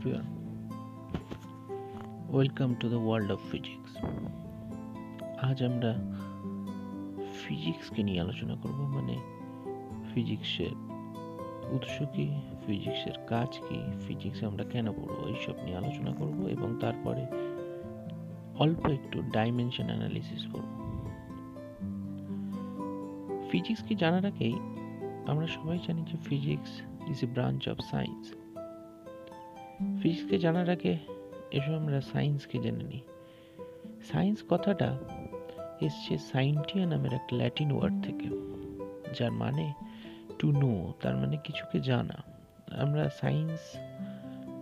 everyone. Welcome to the world of physics. আজ আমরা ফিজিক্সকে নিয়ে আলোচনা করব, মানে ফিজিক্সের উৎস কি, ফিজিক্সের কাজ কি, ফিজিক্সে আমরা কেন পড়বো, এইসব নিয়ে আলোচনা করব এবং তারপরে অল্প একটু ডাইমেনশন অ্যানালিসিস করব। ফিজিক্স কি জানার আগেই আমরা সবাই জানি যে physics is a branch of science. ফিজিক্সকে জানার আগে এসব আমরা সায়েন্সকে জেনে নিই। সায়েন্স কথাটা এসছে সাইন্টিয়া নামের একটা ল্যাটিন ওয়ার্ড থেকে, যার মানে টু নো, তার মানে কিছুকে জানা। আমরা সায়েন্স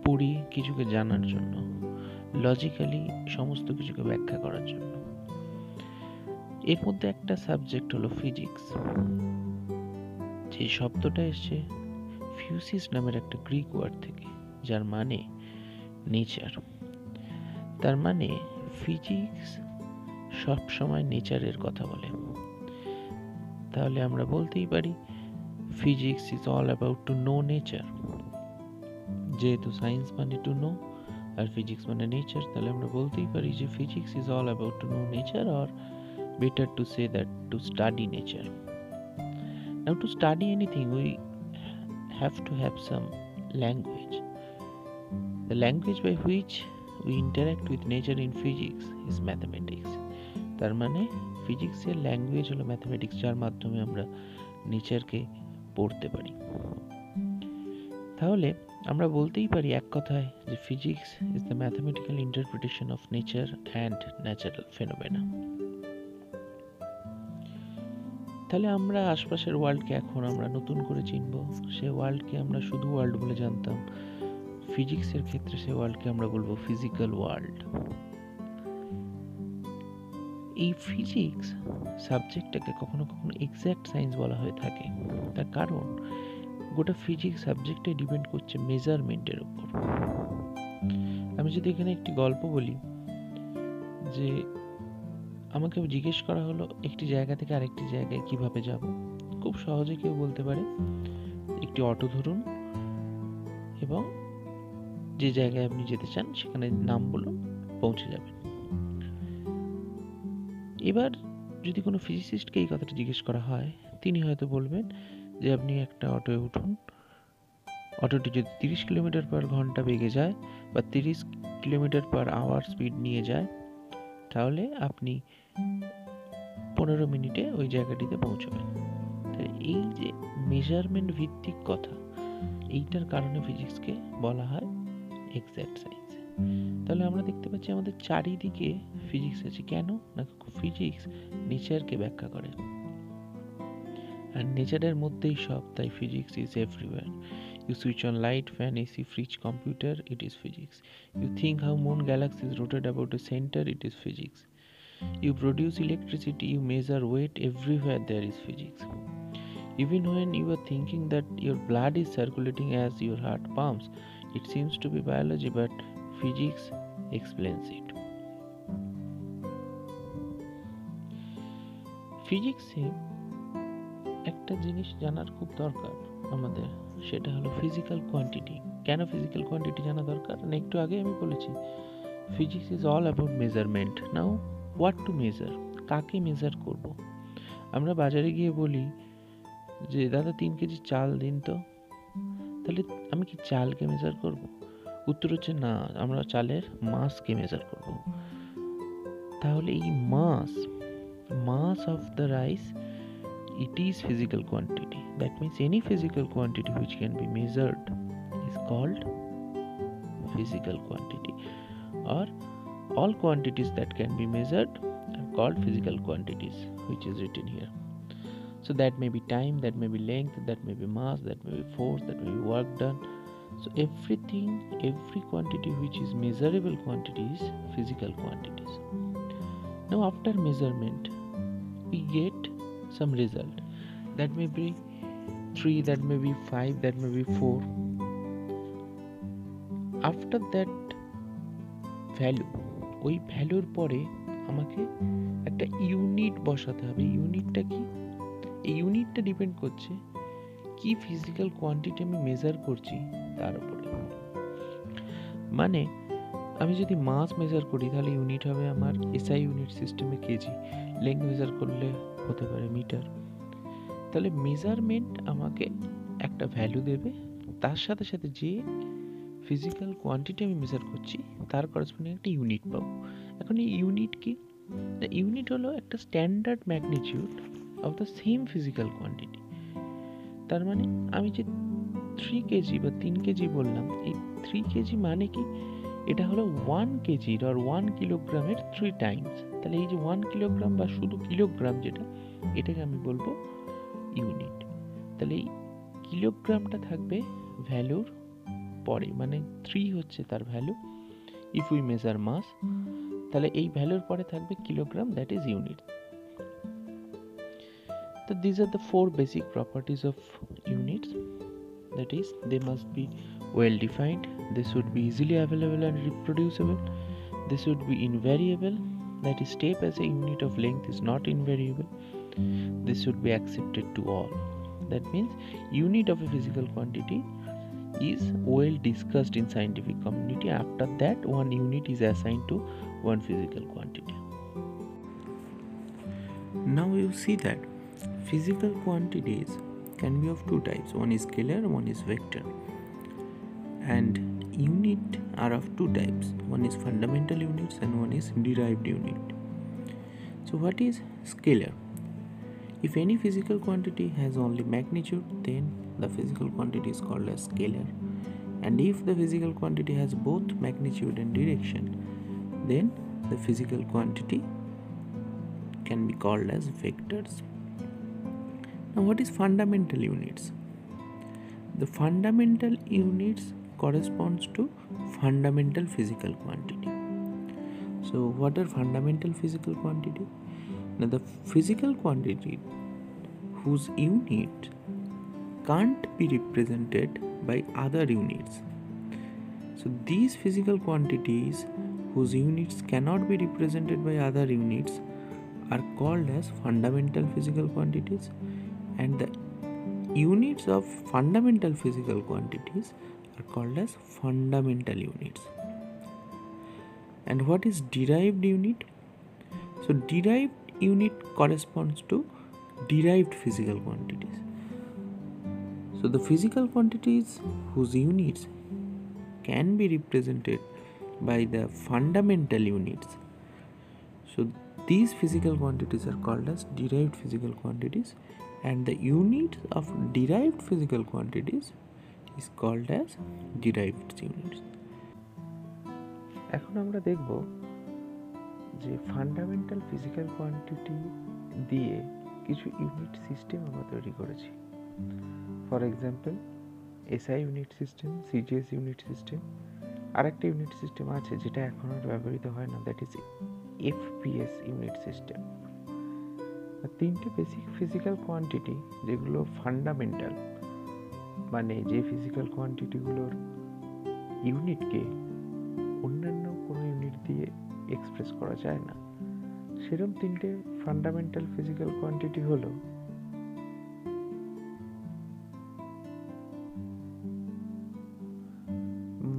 পড়ি কিছুকে জানার জন্য, লজিক্যালি সমস্ত কিছুকে ব্যাখ্যা করার জন্য। এর মধ্যে একটা সাবজেক্ট হলো ফিজিক্স, যে শব্দটা এসছে ফিউসিস নামের একটা গ্রিক ওয়ার্ড থেকে, যার মানে নেচার। তার মানে ফিজিক্স সব সময় নেচারের কথা বলে। তাহলে আমরা বলতেই পারি physics is all about to know nature. যেহেতু সায়েন্স মানে টু নো আর ফিজিক্স মানে নেচার, তাহলে আমরা বলতেই পারি যে physics is all about to know nature, or better to say that to study nature. Now to study anything we have to have some language. The language by which we interact with nature in physics is mathematics. তার মানে ফিজিক্সের language হলো mathematics, যার মাধ্যমে আমরা নেচারকে পড়তে পারি। তাহলে আমরা বলতেই পারি এক কথায় যে physics is the mathematical interpretation of nature and natural phenomena. তাহলে আমরা আশপাশের ওয়ার্ল্ডকে এখন আমরা নতুন করে চিনব। সে ওয়ার্ল্ডকে আমরা শুধু ওয়ার্ল্ড বলে জানতাম, ফিজিক্সের ক্ষেত্রে সে ওয়ার্ল্ডকে আমরা বলবো ফিজিক্যাল ওয়ার্ল্ড। এই ফিজিক্স সাবজেক্টটাকে কখনো কখনো এক্স্যাক্ট সায়েন্স বলা হয়ে থাকে, তার কারণ গোটা ফিজিক্স সাবজেক্টে ডিপেন্ড করছে মেজারমেন্টের উপর। আমি যদি এখানে একটি গল্প বলি, যে আমাকে জিজ্ঞেস করা হলো একটি জায়গা থেকে আরেকটি জায়গায় কিভাবে যাব, খুব সহজে কেউ বলতে পারে একটি অটো ধরুন এবং যে জায়গায় আপনি যেতে চান সেখানে নাম বলুন, পৌঁছে যাবেন। এবার যদি কোনো ফিজিসিস্টকে এই কথাটা জিজ্ঞেস করা হয়, তিনি হয়তো বলবেন যে আপনি একটা অটোয় উঠুন, অটোটি যদি 30 কিলোমিটার পার ঘন্টা বেগে যায় বা 30 কিলোমিটার পার আওয়ার স্পিড নিয়ে যায়, তাহলে আপনি 15 মিনিটে ওই জায়গাটিতে পৌঁছবেন। এই যে মেজারমেন্ট ভিত্তিক কথা, এইটার কারণে ফিজিক্সকে বলা হয় এক্স্যাক্ট সায়েন্স। তাহলে আমরা দেখতে পাচ্ছি আমাদের চারিদিকে ফিজিক্স আছে। কেন না, ফিজিক্স নেচারকে ব্যাখ্যা করে, আর নেচারের মধ্যেই সব, তাই physics is everywhere. You switch on light, fan, AC, fridge, computer, it is physics. You think how moon galaxies rotate about a center, it is physics. You produce electricity, you measure weight, everywhere there is physics. Even when you are thinking that your blood is circulating as your heart pumps, it seems to be biology, but physics explains it. ফিজিক্সে একটা জিনিস জানার খুব দরকার আমাদের, সেটা হলো physical quantity. কেন ফিজিক্যাল কোয়ান্টিটি জানা দরকার? না, একটু আগে আমি বলেছি physics is all about measurement. Now what to measure, কাকে মেজার করব? আমরা বাজারে গিয়ে বলি যে দাদা 3 কেজি চাল দিন তো, তাহলে আমি কি চালকে মেজার করব? উত্তর হচ্ছে না, আমরা চালের মাসকে মেজার করব। তাহলে এই mass of the rice, it is physical quantity. That means any physical quantity which can be measured is called physical quantity, or all quantities that can be measured are called physical quantities, which is written here. So that may be time, that may be length, that may be mass, that may be force, that may be work done. So every quantity which is measurable quantity is physical quantities. Now after measurement we get some result, that may be 3, that may be 5, that may be 4. After that value, ওই ভ্যালুর পরে আমাকে একটা unit বসাতে হবে। ইউনিটটা কি? এই ইউনিটটা ডিপেন্ড করছে কি ফিজিক্যাল কোয়ান্টিটি আমি মেজার করছি তার উপরে। মানে আমি যদি মাস মেজার করি তাহলে ইউনিট হবে আমার এসআই ইউনিট সিস্টেমে কেজি, লেন্থ মেজার করলে হতে পারে মিটার। তাহলে মেজারমেন্ট আমাকে একটা ভ্যালু দেবে, তার সাথে সাথে যে ফিজিক্যাল কোয়ান্টিটি আমি মেজার করছি তার করসপন্ডিং একটা ইউনিট পাবো। এখন এই ইউনিট কি? দ্য ইউনিট হলো একটা standard magnitude of the same physical quantity. তার মানে আমি যে 3 কেজি বা 3 কেজি বললাম, এই 3 কেজি মানে কি? এটা হলো 1 কেজির আর 1 কিলোগ্রামের 3 টাইমস। তাহলে এই যে 1 কিলোগ্রাম বা শুধু কিলোগ্রাম যেটা, এটাকে আমি বলবো ইউনিট। তাহলে এই কিলোগ্রামটা থাকবে ভ্যালুর পরে, মানে 3 হচ্ছে তার ভ্যালু ইফ উই মেজার মাস। তাহলে এই ভ্যালুর পরে থাকবে kilogram, that is unit. So these are the 4 basic properties of units. That is, they must be well defined, they should be easily available and reproducible, they should be invariable, that is, step as a unit of length is not invariable, this should be accepted to all. That means unit of a physical quantity is well discussed in scientific community. After that, one unit is assigned to one physical quantity. Now you see that physical quantities can be of two types, one is scalar, one is vector, and unit are of two types, one is fundamental units and one is derived unit. So what is scalar? If any physical quantity has only magnitude, then the physical quantity is called as scalar, and if the physical quantity has both magnitude and direction, then the physical quantity can be called as vectors. Now what is fundamental units? The fundamental units corresponds to fundamental physical quantity. So what are fundamental physical quantity? Now the physical quantity whose unit can't be represented by other units. So these physical quantities whose units cannot be represented by other units are called as fundamental physical quantities, and the units of fundamental physical quantities are called as fundamental units. And what is derived unit? So derived unit corresponds to derived physical quantities. So the physical quantities whose units can be represented by the fundamental units, so these physical quantities are called as derived physical quantities, and the unit of derived physical quantities is called as derived units. এখন আমরা দেখব যে fundamental physical quantity দিয়ে কিছু unit system আমরা তৈরি করেছি। For example SI unit system, CGS unit system, আরেকটা ইউনিট সিস্টেম আছে যেটা এখন আর ব্যবহৃত হয় না, that is FPS unit system. তিনটে বেসিক ফিজিক্যাল কোয়ান্টিটি যেগুলো ফান্ডামেন্টাল, মানে যে ফিজিক্যাল কোয়ান্টিটিগুলোর ইউনিটকে অন্যান্য কোনো ইউনিট দিয়ে এক্সপ্রেস করা যায় না, সেরকম তিনটে ফান্ডামেন্টাল ফিজিক্যাল কোয়ান্টিটি হলো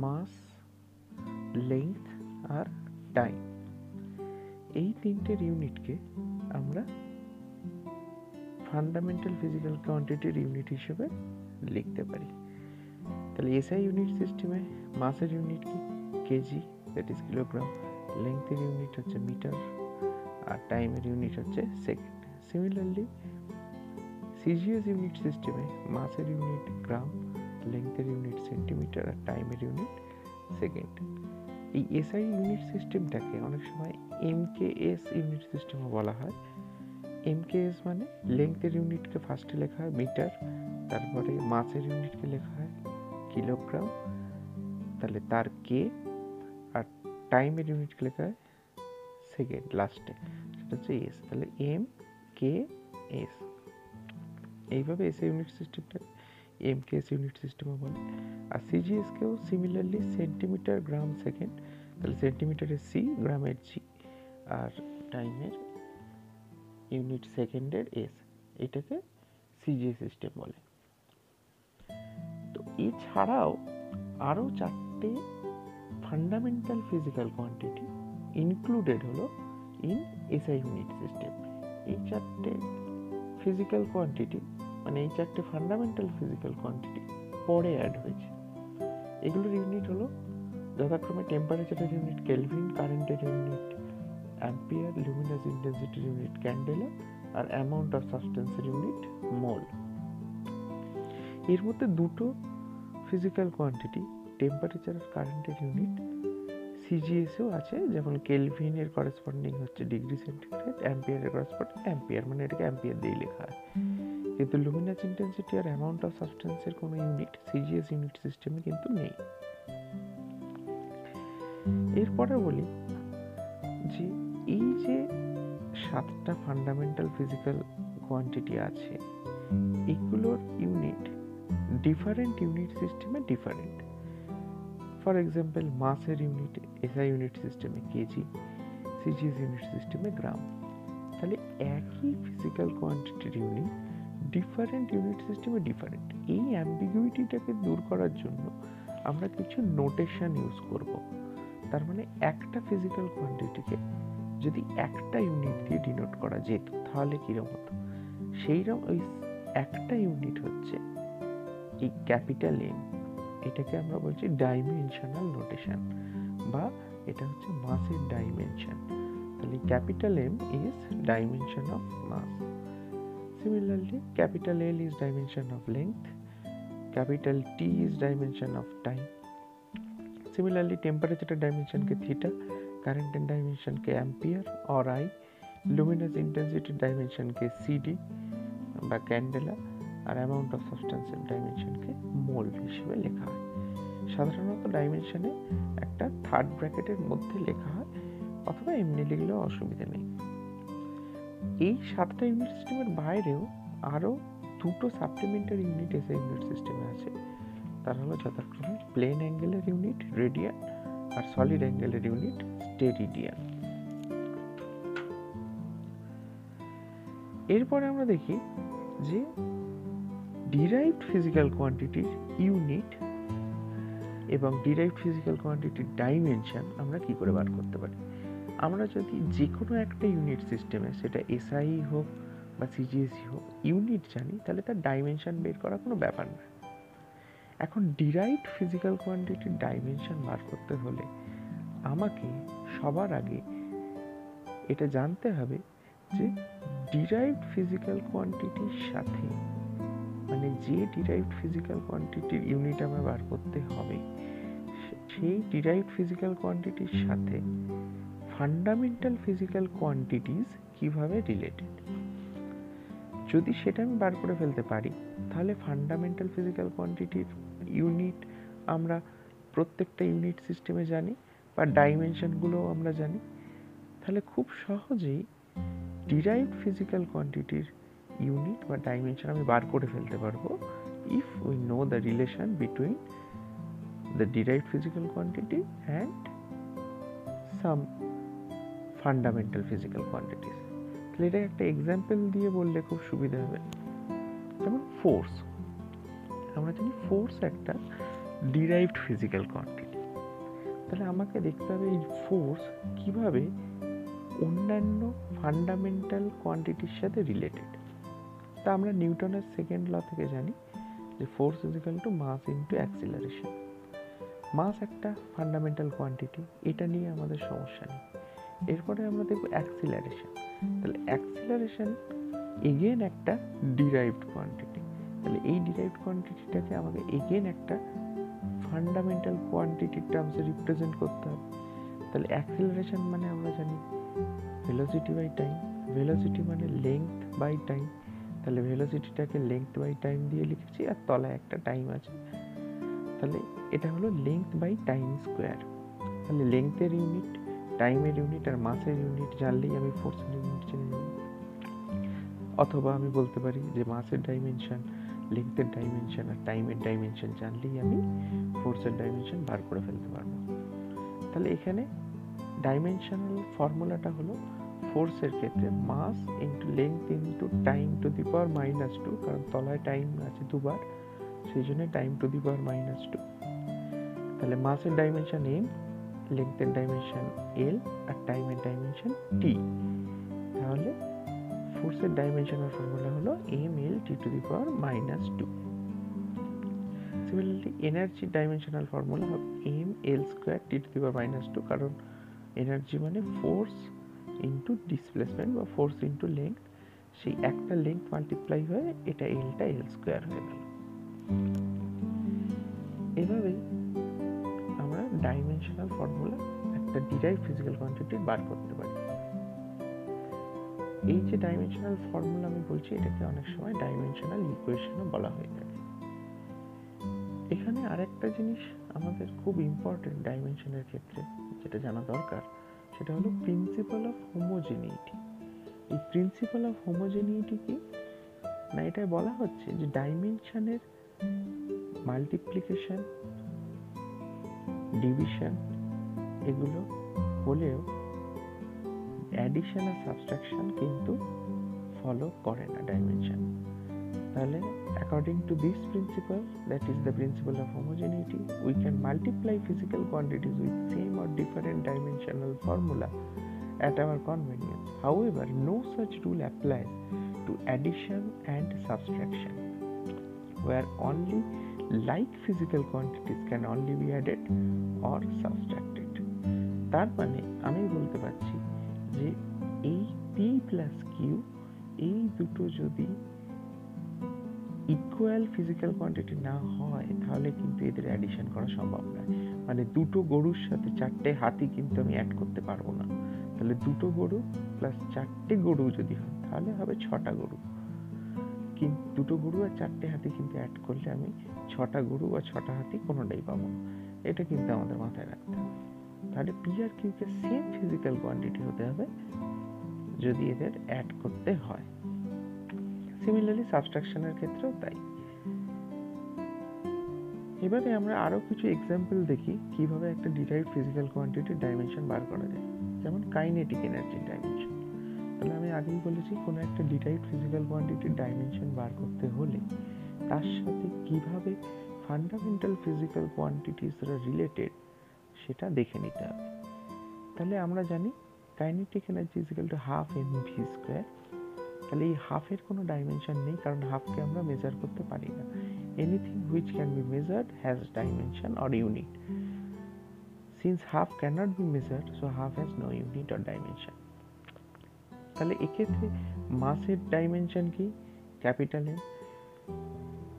মাস, লেংথ আর টাইম। এই তিনটের ইউনিটকে আমরা ফান্ডামেন্টাল ফিজিক্যাল কোয়ান্টিটির ইউনিট হিসেবে লিখতে পারি। তাহলে এসআই ইউনিট সিস্টেমে মাসের ইউনিট কি? কেজি, দ্যাট ইজ কিলোগ্রাম, লেংথের ইউনিট হচ্ছে মিটার, আর টাইমের ইউনিট হচ্ছে সেকেন্ড। সিমিলারলি সিজিএস ইউনিট সিস্টেমে মাসের ইউনিট গ্রাম, লেংথের ইউনিট সেন্টিমিটার, আর টাইমের ইউনিট সেকেন্ড। এই এসআই ইউনিট সিস্টেমটাকে অনেক সময় এমকেএস ইউনিট সিস্টেমও বলা হয়। এমকেএস মানে লেংথের ইউনিটকে ফার্স্টে লেখা হয় মিটার, তারপরে মাসের ইউনিটকে লেখা হয় কিলোগ্রাম, তাহলে তার কে, আর টাইমের ইউনিটকে লেখা হয় সেকেন্ড লাস্টে, সেটা হচ্ছে এস। তাহলে এম কে এস, এইভাবে এসআই ইউনিট সিস্টেমটা এমকেএস ইউনিট সিস্টেমও বলে। আর সিজিএসকেও সিমিলারলি সেন্টিমিটার, গ্রাম, সেকেন্ড, তাহলে সেন্টিমিটারের সি, গ্রামের জি, আর টাইমের ইউনিট সেকেন্ডের এস, এটাকে সিজিএস সিস্টেম বলে। তো এছাড়াও আরও 4টে ফান্ডামেন্টাল ফিজিক্যাল কোয়ান্টিটি ইনক্লুডেড হলো ইন এসআই ইউনিট সিস্টেম। এই চারটে ফিজিক্যাল কোয়ান্টিটি মানে এই চারটে ফান্ডামেন্টাল ফিজিক্যাল কোয়ান্টিটি পরে অ্যাড হয়েছে। এগুলোর ইউনিট হলো যথাক্রমে টেম্পারেচারের ইউনিট কেলভিন, কারেন্টের ইউনিট অ্যাম্পিয়ার, লুমিনাস ইন্টেন্সিটির ইউনিট ক্যান্ডেলা, আর অ্যামাউন্ট অফ সাবস্টেন্সের ইউনিট মোল। এর মধ্যে দুটো ফিজিক্যাল কোয়ান্টিটি টেম্পারেচার আর কারেন্টের ইউনিট সিজিএসও আছে, যেমন কেলভিনের করেসপন্ডিং হচ্ছে ডিগ্রি সেন্টিগ্রেড, অ্যাম্পিয়ারের করেসপন্ডিং অ্যাম্পিয়ার, মানে এটাকে অ্যাম্পিয়ার দিয়ে লেখা হয়। কিন্তু লুমিনাস ইন্টেন্সিটি আর অ্যামাউন্ট অফ সাবস্টেন্সের কোনো ইউনিট সিজিএস ইউনিট সিস্টেমে কিন্তু নেই। এরপরে বলি যে এই যে 7টা ফান্ডামেন্টাল ফিজিক্যাল কোয়ান্টিটি আছে, এগুলোর ইউনিট ডিফারেন্ট ইউনিট সিস্টেমে ডিফারেন্ট। ফর এক্সাম্পল, মাসের ইউনিট এসআই ইউনিট সিস্টেমে কেজি, সিজিএস ইউনিট সিস্টেমে গ্রাম। তাহলে একই ফিজিক্যাল কোয়ান্টিটির ইউনিট ডিফারেন্ট ইউনিট সিস্টেমে ডিফারেন্ট। এই অ্যাম্বিগুইটিটাকে দূর করার জন্য আমরা কিছু নোটেশন ইউজ করব। তার মানে একটা ফিজিক্যাল কোয়ান্টিটিকে যদি একটা ইউনিট দিয়ে ডিনোট করা যেত তাহলে কিরকম হতো? সেইরকম ওই একটা ইউনিট হচ্ছে এই ক্যাপিটাল এম, এটাকে আমরা বলছি ডাইমেনশনাল নোটেশন, বা এটা হচ্ছে মাসের ডাইমেনশন। তাহলে capital M is dimension of mass. Similarly, capital L is dimension of length, capital T is dimension of time. Similarly, temperature dimension के theta, current dimension के ampere और I, luminous intensity dimension के CD বা candela, আর amount of substance dimension के mol হিসেবে লেখা হয়। সাধারণত ডাইমেনশনে একটা থার্ড ব্র্যাকেটের মধ্যে লেখা হয়, অথবা এমনি লিখলেও অসুবিধা নেই। এই 7টা ইউনিট সিস্টেমের বাইরেও আরও দুটো সাপ্লিমেন্টারি ইউনিট এসআই ইউনিট সিস্টেমে আছে। তার হলো যথাক্রমে প্লেন অ্যাঙ্গেলের ইউনিট রেডিয়ান আর সলিড অ্যাঙ্গেলের ইউনিট স্টেরিডিয়ান। এরপরে আমরা দেখি যে ডিরাইভড ফিজিক্যাল কোয়ান্টিটির ইউনিট এবং ডিরাইভড ফিজিক্যাল কোয়ান্টিটির ডাইমেনশন আমরা কি করে বার করতে পারি। আমরা যদি যে কোনো একটা ইউনিট সিস্টেমে, সেটা এসআই হোক বা সিজিএসই হোক, ইউনিট জানি, তাহলে তার ডাইমেনশন বের করা কোনো ব্যাপার না। এখন ডিরাইভড ফিজিক্যাল কোয়ান্টিটির ডাইমেনশন বার করতে হলে আমাকে সবার আগে এটা জানতে হবে যে ডিরাইভড ফিজিক্যাল কোয়ান্টিটির সাথে, মানে যে ডিরাইভড ফিজিক্যাল কোয়ান্টিটির ইউনিট আমার বার করতে হবে, সেই ডিরাইভড ফিজিক্যাল কোয়ান্টিটির সাথে ফান্ডামেন্টাল ফিজিক্যাল কোয়ান্টিটিস কিভাবে রিলেটেড। যদি সেটা আমি বার করে ফেলতে পারি, তাহলে ফান্ডামেন্টাল ফিজিক্যাল কোয়ান্টিটির ইউনিট আমরা প্রত্যেকটা ইউনিট সিস্টেমে জানি, বা ডাইমেনশনগুলোও আমরা জানি। তাহলে খুব সহজেই ডিরাইভড ফিজিক্যাল কোয়ান্টিটির ইউনিট বা ডাইমেনশন আমি বার করে ফেলতে পারবো, if we know the relation between the derived physical quantity and some fundamental physical quantities. তাহলে এটা একটা এক্সাম্পল দিয়ে বললে খুব সুবিধা হবে। যেমন ফোর্স, আমরা জানি ফোর্স একটা ডিরাইভড ফিজিক্যাল কোয়ান্টিটি। তাহলে আমাকে দেখতে হবে এই ফোর্স কিভাবে অন্যান্য ফান্ডামেন্টাল কোয়ান্টিটির সাথে রিলেটেড। তা আমরা নিউটনের সেকেন্ড ল থেকে জানি যে force is equal to mass into acceleration. Mass একটা ফান্ডামেন্টাল কোয়ান্টিটি, এটা নিয়ে আমাদের সমস্যা নেই। এরপরে আমরা দেখব অ্যাক্সিলারেশন। তাহলে অ্যাক্সিলারেশন এগেন একটা ডিরাইভড কোয়ান্টিটি। তাহলে এই ডিরাইভড কোয়ান্টিটিটাকে আমাকে এগেন একটা ফান্ডামেন্টাল কোয়ান্টিটির টার্মসে রিপ্রেজেন্ট করতে হবে। তাহলে অ্যাক্সিলারেশন মানে আমরা জানি ভেলোসিটি বাই টাইম, ভেলোসিটি মানে লেংথ বাই টাইম। তাহলে ভেলোসিটিটাকে লেংথ বাই টাইম দিয়ে লিখেছি, আর তলায় একটা টাইম আছে। তাহলে এটা হলো লেংথ বাই টাইম স্কোয়ার। তাহলে লেংথের ইউনিট, টাইমের ইউনিট আর মাসের ইউনিট জানলেই আমি ফোর্সের ইউনিট জেনে নেব। অথবা আমি বলতে পারি যে মাসের ডাইমেনশন, লেংথের ডাইমেনশন আর টাইমের ডাইমেনশন জানলেই আমি ফোর্সের ডাইমেনশন বার করে ফেলতে পারবো। তাহলে এখানে ডাইমেনশনাল ফর্মুলাটা হলো ফোর্সের ক্ষেত্রে mass into length into time to the power -2, কারণ তলায় টাইম আছে দুবার, সেই জন্য টাইম টু দি পাওয়ার -2। তাহলে মাসের ডাইমেনশন এম লেংথের ডাইমেনশন এল আর টাইমের ডাইমেনশন টি। তাহলে ফোর্সের ডাইমেনশনের ফর্মুলা হলো ml t⁻²। Similarly energy dimensional formula হবে ml² t⁻², কারণ এনার্জি মানে ফোর্স ইন্টু ডিসপ্লেসমেন্ট বা ফোর্স ইন্টু লেংথ, সেই একটা লেংথ মাল্টিপ্লাই হয়ে এটা এলটা l² হয়ে গেল। এভাবেই আমরা ডাইমেনশনাল ফর্মুলা একটা ডিরাইভ ফিজিক্যাল কোয়ান্টিটি বার করতে পারি। এই যে ডাইমেনশনাল ফর্মুলা আমি বলছি, এটাকে অনেক সময় ডাইমেনশনাল ইকুয়েশনও বলা হয়ে থাকে। এখানে আরেকটা জিনিস আমাদের খুব ইম্পর্টেন্ট ডাইমেনশনের ক্ষেত্রে যেটা জানা দরকার, সেটা হলো প্রিন্সিপাল অফ হোমোজেনিটি। এই প্রিন্সিপাল অফ হোমোজেনিটি কি না, এটাই বলা হচ্ছে যে ডাইমেনশনের মাল্টিপ্লিকেশন, ডিভিশন এগুলো হলেও অ্যাডিশন আর সাবট্রাকশন কিন্তু ফলো করে না ডাইমেনশন। তাহলে according to this principle, that is the principle of homogeneity, we can multiply physical quantities with same or different dimensional formula at our convenience. However, no such rule applies to addition and subtraction, where only like physical quantities can only be added or subtracted. তার মানে আমি বলতে পারছি যে এই p plus q এই দুটো যদি ইকুয়াল ফিজিক্যাল কোয়ান্টিটি না হয় তাহলে কিন্তু এদের অ্যাডিশন করা সম্ভব নয়। মানে দুটো গরুর সাথে চারটে হাতি কিন্তু আমি অ্যাড করতে পারবো না। তাহলে দুটো গরু প্লাস চারটে গরু যদি হয় তাহলে হবে 6টা গরু, কিন্তু দুটো গরু আর চারটে হাতি কিন্তু অ্যাড করলে আমি 6টা গরু বা 6টা হাতি কোনোটাই পাবো না। এটা কিন্তু আমাদের মাথায় রাখতে হবে। তাহলে P R কিউকে same physical quantity হতে হবে যদি এদের অ্যাড করতে হয়। সিমিলারলি সাবট্রাকশনের ক্ষেত্রেও তাই। এবারে আমরা আরো কিছু এক্সাম্পল দেখি কিভাবে একটা ডিরাইভড ফিজিক্যাল কোয়ান্টিটির ডাইমেনশন বার করা যায়, যেমন কাইনেটিক এনার্জির ডাইমেনশন। তাহলে আমি আগেই বলেছি কোনো একটা ডিরাইভড ফিজিক্যাল কোয়ান্টিটির ডাইমেনশন বার করতে হলে তার সাথে কিভাবে ফান্ডামেন্টাল ফিজিক্যাল কোয়ান্টিটিসরা রিলেটেড সেটা দেখে নিতে হবে। তাহলে আমরা জানি kinetic energy is equal to half mv²। তাহলে এই হাফের কোনো ডাইমেনশন নেই, কারণ হাফকে আমরা মেজার করতে পারি না। Anything which can be measured has dimension or unit. Since half cannot be measured, so half has no unit or dimension. তাহলে এক্ষেত্রে মাসের ডাইমেনশন কি? Capital M.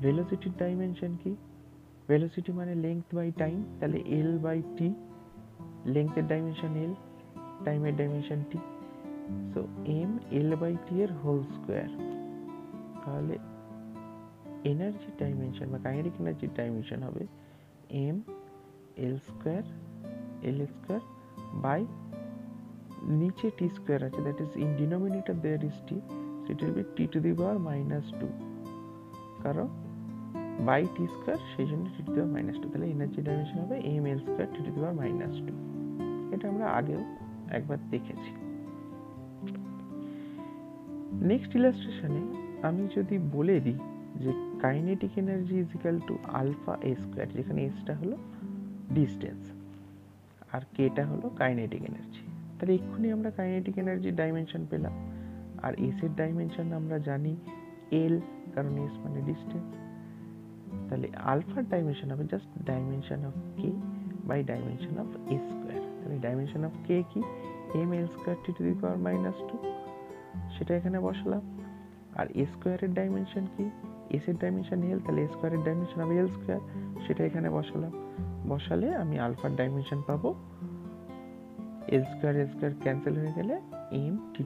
ভেলোসিটির ডাইমেনশন কি? ভেলোসিটি মানে লেংথ বাই টাইম, তাহলে এল বাই টি। লেংথের dimension L, টাইমের dimension T, so M L by T এর হোল স্কোয়ার। তাহলে এনার্জি ডাইমেনশন বা কাইনেটিক এনার্জির ডাইমেনশন হবে M L square L square by নিচে টি স্কোয়ার আছে, that is in denominator there is T, so it will be t⁻², কারণ by T square সেই জন্য t⁻²। তাহলে এনার্জি ডাইমেনশন হবে এম এল স্কোয়ার t⁻²। এটা আমরা আগেও একবার দেখেছি। নেক্সট ইলাস্ট্রেশনে আমি যদি বলে দিই যে kinetic energy is equal to alpha A square, যেখানে এসটা হলো ডিস্টেন্স আর কেটা হলো কাইনেটিক এনার্জি, তাহলে এক্ষুনি আমরা কাইনেটিক এনার্জির ডাইমেনশন পেলাম। আর এস এর ডাইমেনশন আমরা জানি এল, কারণ এস মানে ডিস্টেন্স। তাহলে আলফার ডাইমেনশন হবে just dimension of K by dimension of A square. তাহলে ডাইমেনশন অফ কে কি? এম এল স্কোয়ার t⁻², সেটা এখানে বসালাম। আর এ স্কোয়ারের ডাইমেনশন কি? এস এর ডাইমেনশন এল, তাহলে এ স্কোয়ারের ডাইমেনশন হবে এল স্কোয়ার, সেটা এখানে বসালাম। বসালে আমি আলফার ডাইমেনশন পাবো এল স্কোয়ার ক্যান্সেল হয়ে গেলে এম t⁻²,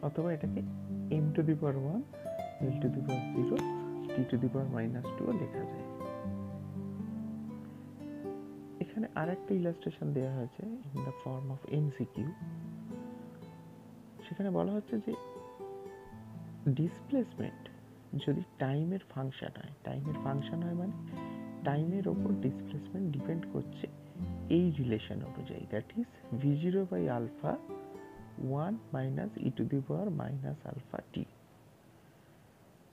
অথবা এটাকে m⁻1 l⁻0 t⁻² লেখা যায়। এখানে আরেকটা ইলাস্ট্রেশন দেওয়া হয়েছে in the form of MCQ. সেখানে বলা হচ্ছে যে ডিসপ্লেসমেন্ট যদি টাইমের ফাংশন হয় মানে টাইমের ওপর ডিসপ্লেসমেন্ট ডিপেন্ড করছে এই রিলেশন অনুযায়ী, that is v0 by alpha 1 - e⁻⁻ αt।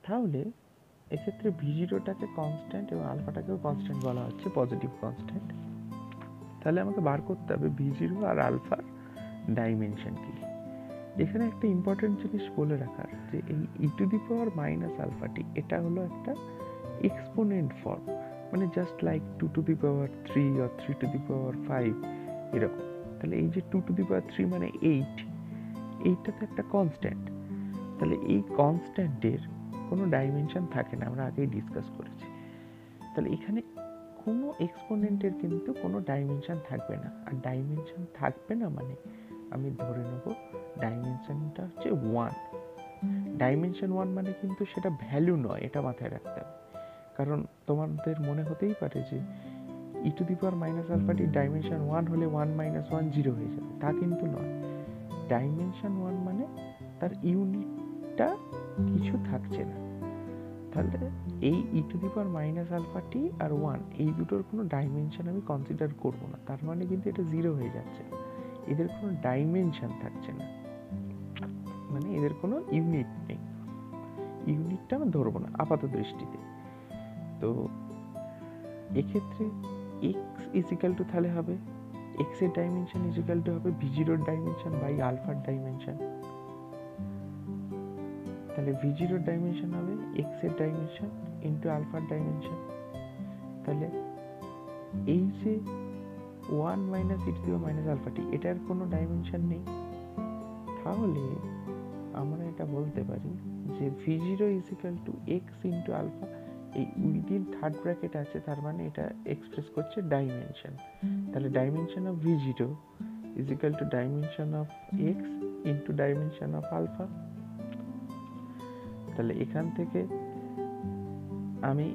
তাহলে এক্ষেত্রে v0টাকে কনস্ট্যান্ট এবং আলফাটাকেও কনস্ট্যান্ট বলা হচ্ছে, পজিটিভ কনস্ট্যান্ট। তাহলে আমাকে বার করতে হবে v0 আর আলফার ডাইমেনশন কি। এখানে একটা ইম্পর্টেন্ট জিনিস বলে রাখার, যে এই e⁻−α এটা হলো একটা এক্সপোনেন্ট ফর্ম, মানে জাস্ট লাইক 2⁻3 or 3⁵ এরকম। তাহলে এই যে 2⁻3 মানে 8, এইটা তো একটা কনস্ট্যান্ট। তাহলে এই কনস্ট্যান্টের কোনো ডাইমেনশন থাকে না, আমরা আগেই ডিসকাস করেছি। তাহলে এখানে কোনো এক্সপোনেন্টের কিন্তু কোনো ডাইমেনশন থাকবে না। আর ডাইমেনশন থাকবে না মানে আমি ধরে নেব ডাইমেনশনটা হচ্ছে 1। ডাইমেনশন 1 মানে কিন্তু সেটা ভ্যালু নয়, এটা মাথায় রাখতে হবে। কারণ তোমাদের মনে হতেই পারে যে e⁻−α ডাইমেনশন 1 হলে 1 - 1 0 হয়ে যাবে, তা কিন্তু নয়। ডাইমেনশন 1 মানে তার ইউনিটটা কিছু থাকছে না। তাহলে এই e⁻−α আর 1 এই দুটোর কোনো ডাইমেনশন আমি কনসিডার করব না, তার মানে কিন্তু এটা 0 হয়ে যাচ্ছে, এদের কোনো ডাইমেনশন থাকছে না, মানে এদের কোনো ইউনিট নেই। ইউনিটটা আমি ধরবো না আপাত দৃষ্টিতে। তো এক্ষেত্রে x ইজিক্যাল টু তাহলে হবে x এর ডাইমেনশন ইজিক্যাল টু হবে v0 এর ডাইমেনশন বাই আলফার ডাইমেনশন। তাহলে v0 এর ডাইমেনশন হবে x এর ডাইমেনশন ইন্টু আলফার ডাইমেনশন। তাহলে এই যে 1 - e⁻−α এটার কোনো ডাইমেনশন নেই, তাহলে আমরা এটা বলতে পারি যে v0 is equal to x into alpha. এই উইদিন থার্ড ব্র্যাকেট আছে, তার মানে এটা এক্সপ্রেস করছে ডাইমেনশন। তাহলে dimension of v0 is equal to dimension of x into dimension of alpha. তাহলে এখান থেকে আমি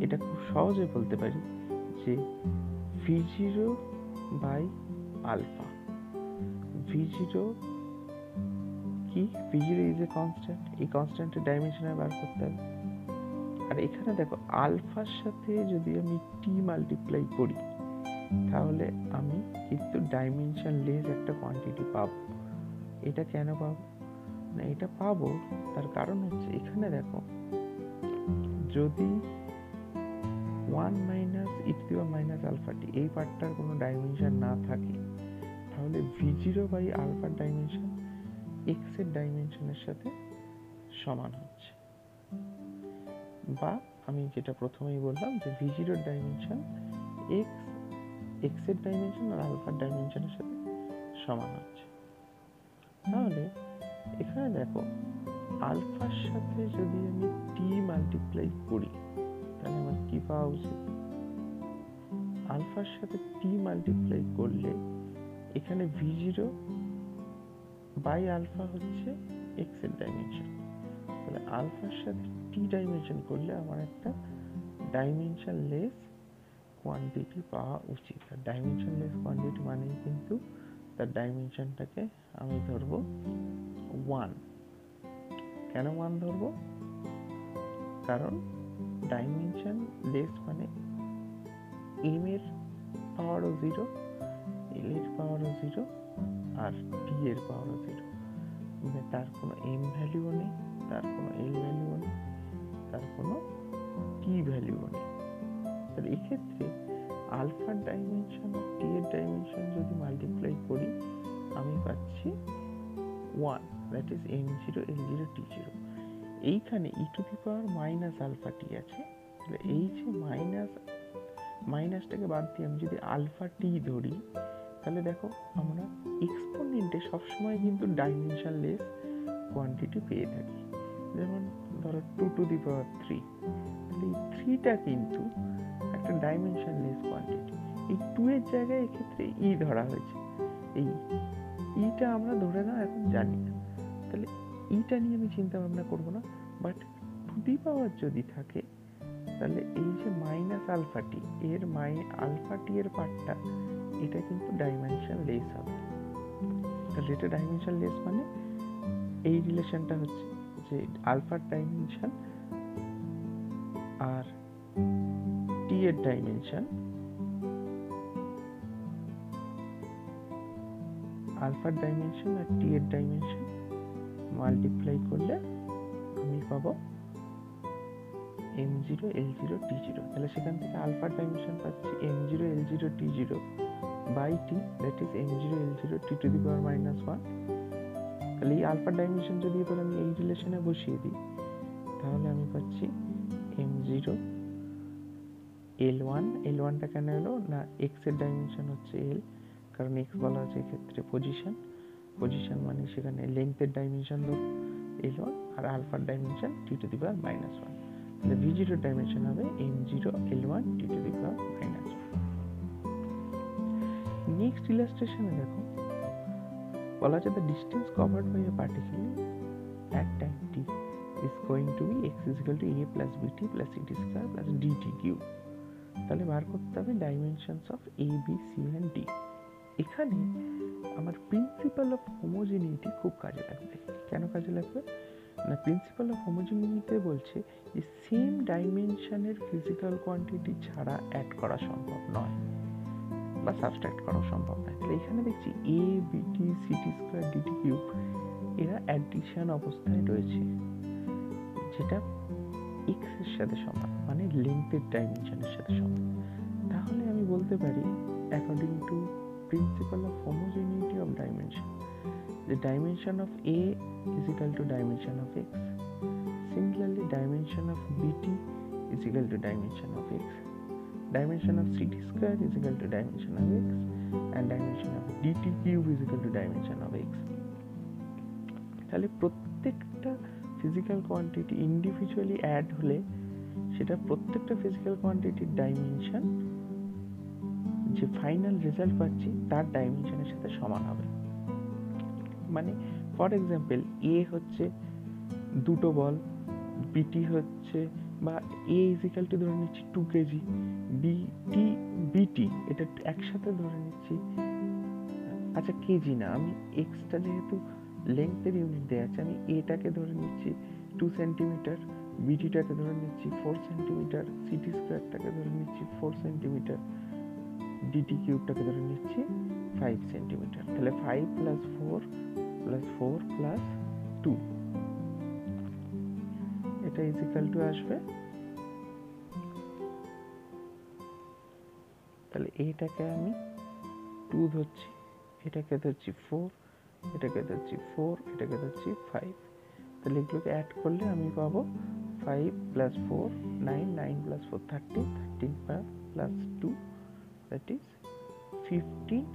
এটা খুব সহজে বলতে পারি যে v0 বাই আলফা। v0 কি? v0 ইজ এ কনস্ট্যান্ট, এই কনস্ট্যান্টের ডাইমেনশন বার করতে হবে। আর এখানে দেখো আলফার সাথে যদি আমি টি মাল্টিপ্লাই করি, তাহলে আমি কিন্তু ডাইমেনশন লেস একটা কোয়ান্টিটি পাবো। এটা কেন পাবো না? এটা পাবো তার কারণ হচ্ছে এখানে দেখো, যদি 1 - e⁻−α এই পার্টটার কোনো ডাইমেনশন না থাকে, তাহলে v0 বাই আলফার ডাইমেনশন x এর ডাইমেনশনের সাথে সমান হচ্ছে। বা আমি যেটা প্রথমেই বললাম যে v0 এর ডাইমেনশন x এর ডাইমেনশন আর আলফার ডাইমেনশনের সাথে সমান হচ্ছে। তাহলে এখানে দেখো আলফার সাথে যদি আমি টি মাল্টিপ্লাই করি, তাহলে আমার কি পাওয়া উচিত? আলফার সাথে টি মাল্টিপ্লাই করলে এখানে v0 বাই আলফা হচ্ছে x এর ডাইমেনশন। তাহলে আলফার সাথে টি ডাইমেনশন করলে আমার একটা ডাইমেনশন লেস কোয়ান্টিটি পাওয়া উচিত। আর ডাইমেনশন লেস কোয়ান্টিটি মানেই কিন্তু তার ডাইমেনশনটাকে আমি ধরবো 1। কেন 1 ধরবো? কারণ ডাইমেনশন লেস মানে m এর পাওয়ারও 0, l এর পাওয়ারও 0 আর t এর পাওয়ারও 0, মানে তার কোনো m ভ্যালুও নেই, তার কোনো l ভ্যালুও নেই, তার কোনো t ভ্যালুও নেই। তাহলে এক্ষেত্রে আলফার ডাইমেনশন আর t এর ডাইমেনশন যদি মাল্টিপ্লাই করি, আমি পাচ্ছি 1, that is m0 l0 t0। এইখানে e⁻−α আছে, তাহলে এই যে মাইনাসটাকে বাদ দিয়ে আমি যদি আলফা টি ধরি, তাহলে দেখো আমরা এক্সপোনেন্টে সবসময় কিন্তু ডাইমেনশন লেস কোয়ান্টিটি পেয়ে থাকি। যেমন ধরো 2⁻3, তাহলে এই 3টা কিন্তু একটা ডাইমেনশন লেস কোয়ান্টিটি। এই 2 এর জায়গায় এক্ষেত্রে ই ধরা হয়েছে, এই ইটা আমরা ধরে না এখন জানি না, তাহলে ইটা নিয়ে আমি চিন্তা ভাবনা করবো না। বাট টু দি পাওয়ার যদি থাকে, তাহলে এই যে -α এর আলফা টি এর পার্টটা, এটা কিন্তু ডাইমেনশন লেস হবে। তাহলে এটা ডাইমেনশন লেস মানে এই রিলেশনটা হচ্ছে যে আলফার ডাইমেনশন আর টি এর ডাইমেনশন, আলফার ডাইমেনশন আর টি এর ডাইমেনশন মাল্টিপ্লাই করলে আমি পাবো m0 l0 t0, তাহলে সেখান থেকে আলফার ডাইমেনশন পাচ্ছি m0 l0 t0 by t, that is m0 l0 t to the power minus 1। তাহলে এই আলফার ডাইমেনশন যদি এবার আমি এই রিলেশনে বসিয়ে দিই, তাহলে আমি পাচ্ছি m0 l1, l1টা কেন এলো না, x এর ডাইমেনশন হচ্ছে l, কারণ x বলা হচ্ছে এক্ষেত্রে পজিশন মানে সেখানে লেন্থের ডাইমেনশন l1 আর আলফার dimension t to the power minus 1, তাহলে v0 ডাইমেনশন হবে m0 l1 t to the power minus 1। Next ইলাস্ট্রেশনে দেখো বলা আছে the distance covered by a particle at time t is going to be x is equal to a plus bt plus ct square plus dt cube। তাহলে বার করতে হবে dimensions of a b c and d। এখানে আমার principal of homogeneity খুব কাজে লাগবে। কেন কাজে লাগবে না, প্রিন্সিপাল অফ হোমোজেনিটিতে বলছে যে সেম ডাইমেনশনের ফিজিক্যাল কোয়ান্টিটি ছাড়া অ্যাড করা সম্ভব নয় বা সাবস্ট্রাক্ট করা সম্ভব নয়। তাহলে এখানে দেখছি এ বিটি সিটি স্কোয়ার ডিটি কিউব এরা অ্যাডিশন অবস্থায় রয়েছে, যেটা এক্স এর সাথে সমান, মানে লেন্থের ডাইমেনশনের সাথে সমান। তাহলে আমি বলতে পারি according to principle of homogeneity of dimension, the dimension of A is equal to dimension of X. Similarly, dimension of BT is equal to dimension of X. Dimension of CT square is equal to dimension of X, and dimension of DT cube is equal to dimension of X. তাহলে প্রত্যেকটা physical quantity individually add হলে সেটা প্রত্যেকটা physical কোয়ান্টিটির dimension, যে final result পাচ্ছি তার ডাইমেনশনের সাথে সমান হবে। মানে ফর এক্সাম্পল এ হচ্ছে দুটো বল, বিটি হচ্ছে বা এ ইজিক্যাল টু ধরে নিচ্ছি 2 কেজি, বিটি এটা একসাথে ধরে নিচ্ছি, আচ্ছা কেজি না, আমি এক্সটা যেহেতু লেন্থের ইউনিট দেওয়া আছে আমি এটাকে ধরে নিচ্ছি 2 সেন্টিমিটার, বিটিটাকে ধরে নিচ্ছি 4 সেন্টিমিটার, সিটি স্কোয়ারটাকে ধরে নিচ্ছি 4 সেন্টিমিটার, ডিটি কিউবটাকে ধরে নিচ্ছি 5 সেন্টিমিটার। তাহলে 5 প্লাস 4 প্লাস 4 প্লাস 2 এটা ইজিক্যাল টু আসবে, তাহলে এইটাকে আমি 2 ধরছি, এটাকে ধরছি 4, এটাকে ধরছি 4, এটাকে ধরছি 5। তাহলে এগুলোকে অ্যাড করলে আমি পাবো 5 plus 4 9, 9 plus 4 13, 13 plus 2 that is 15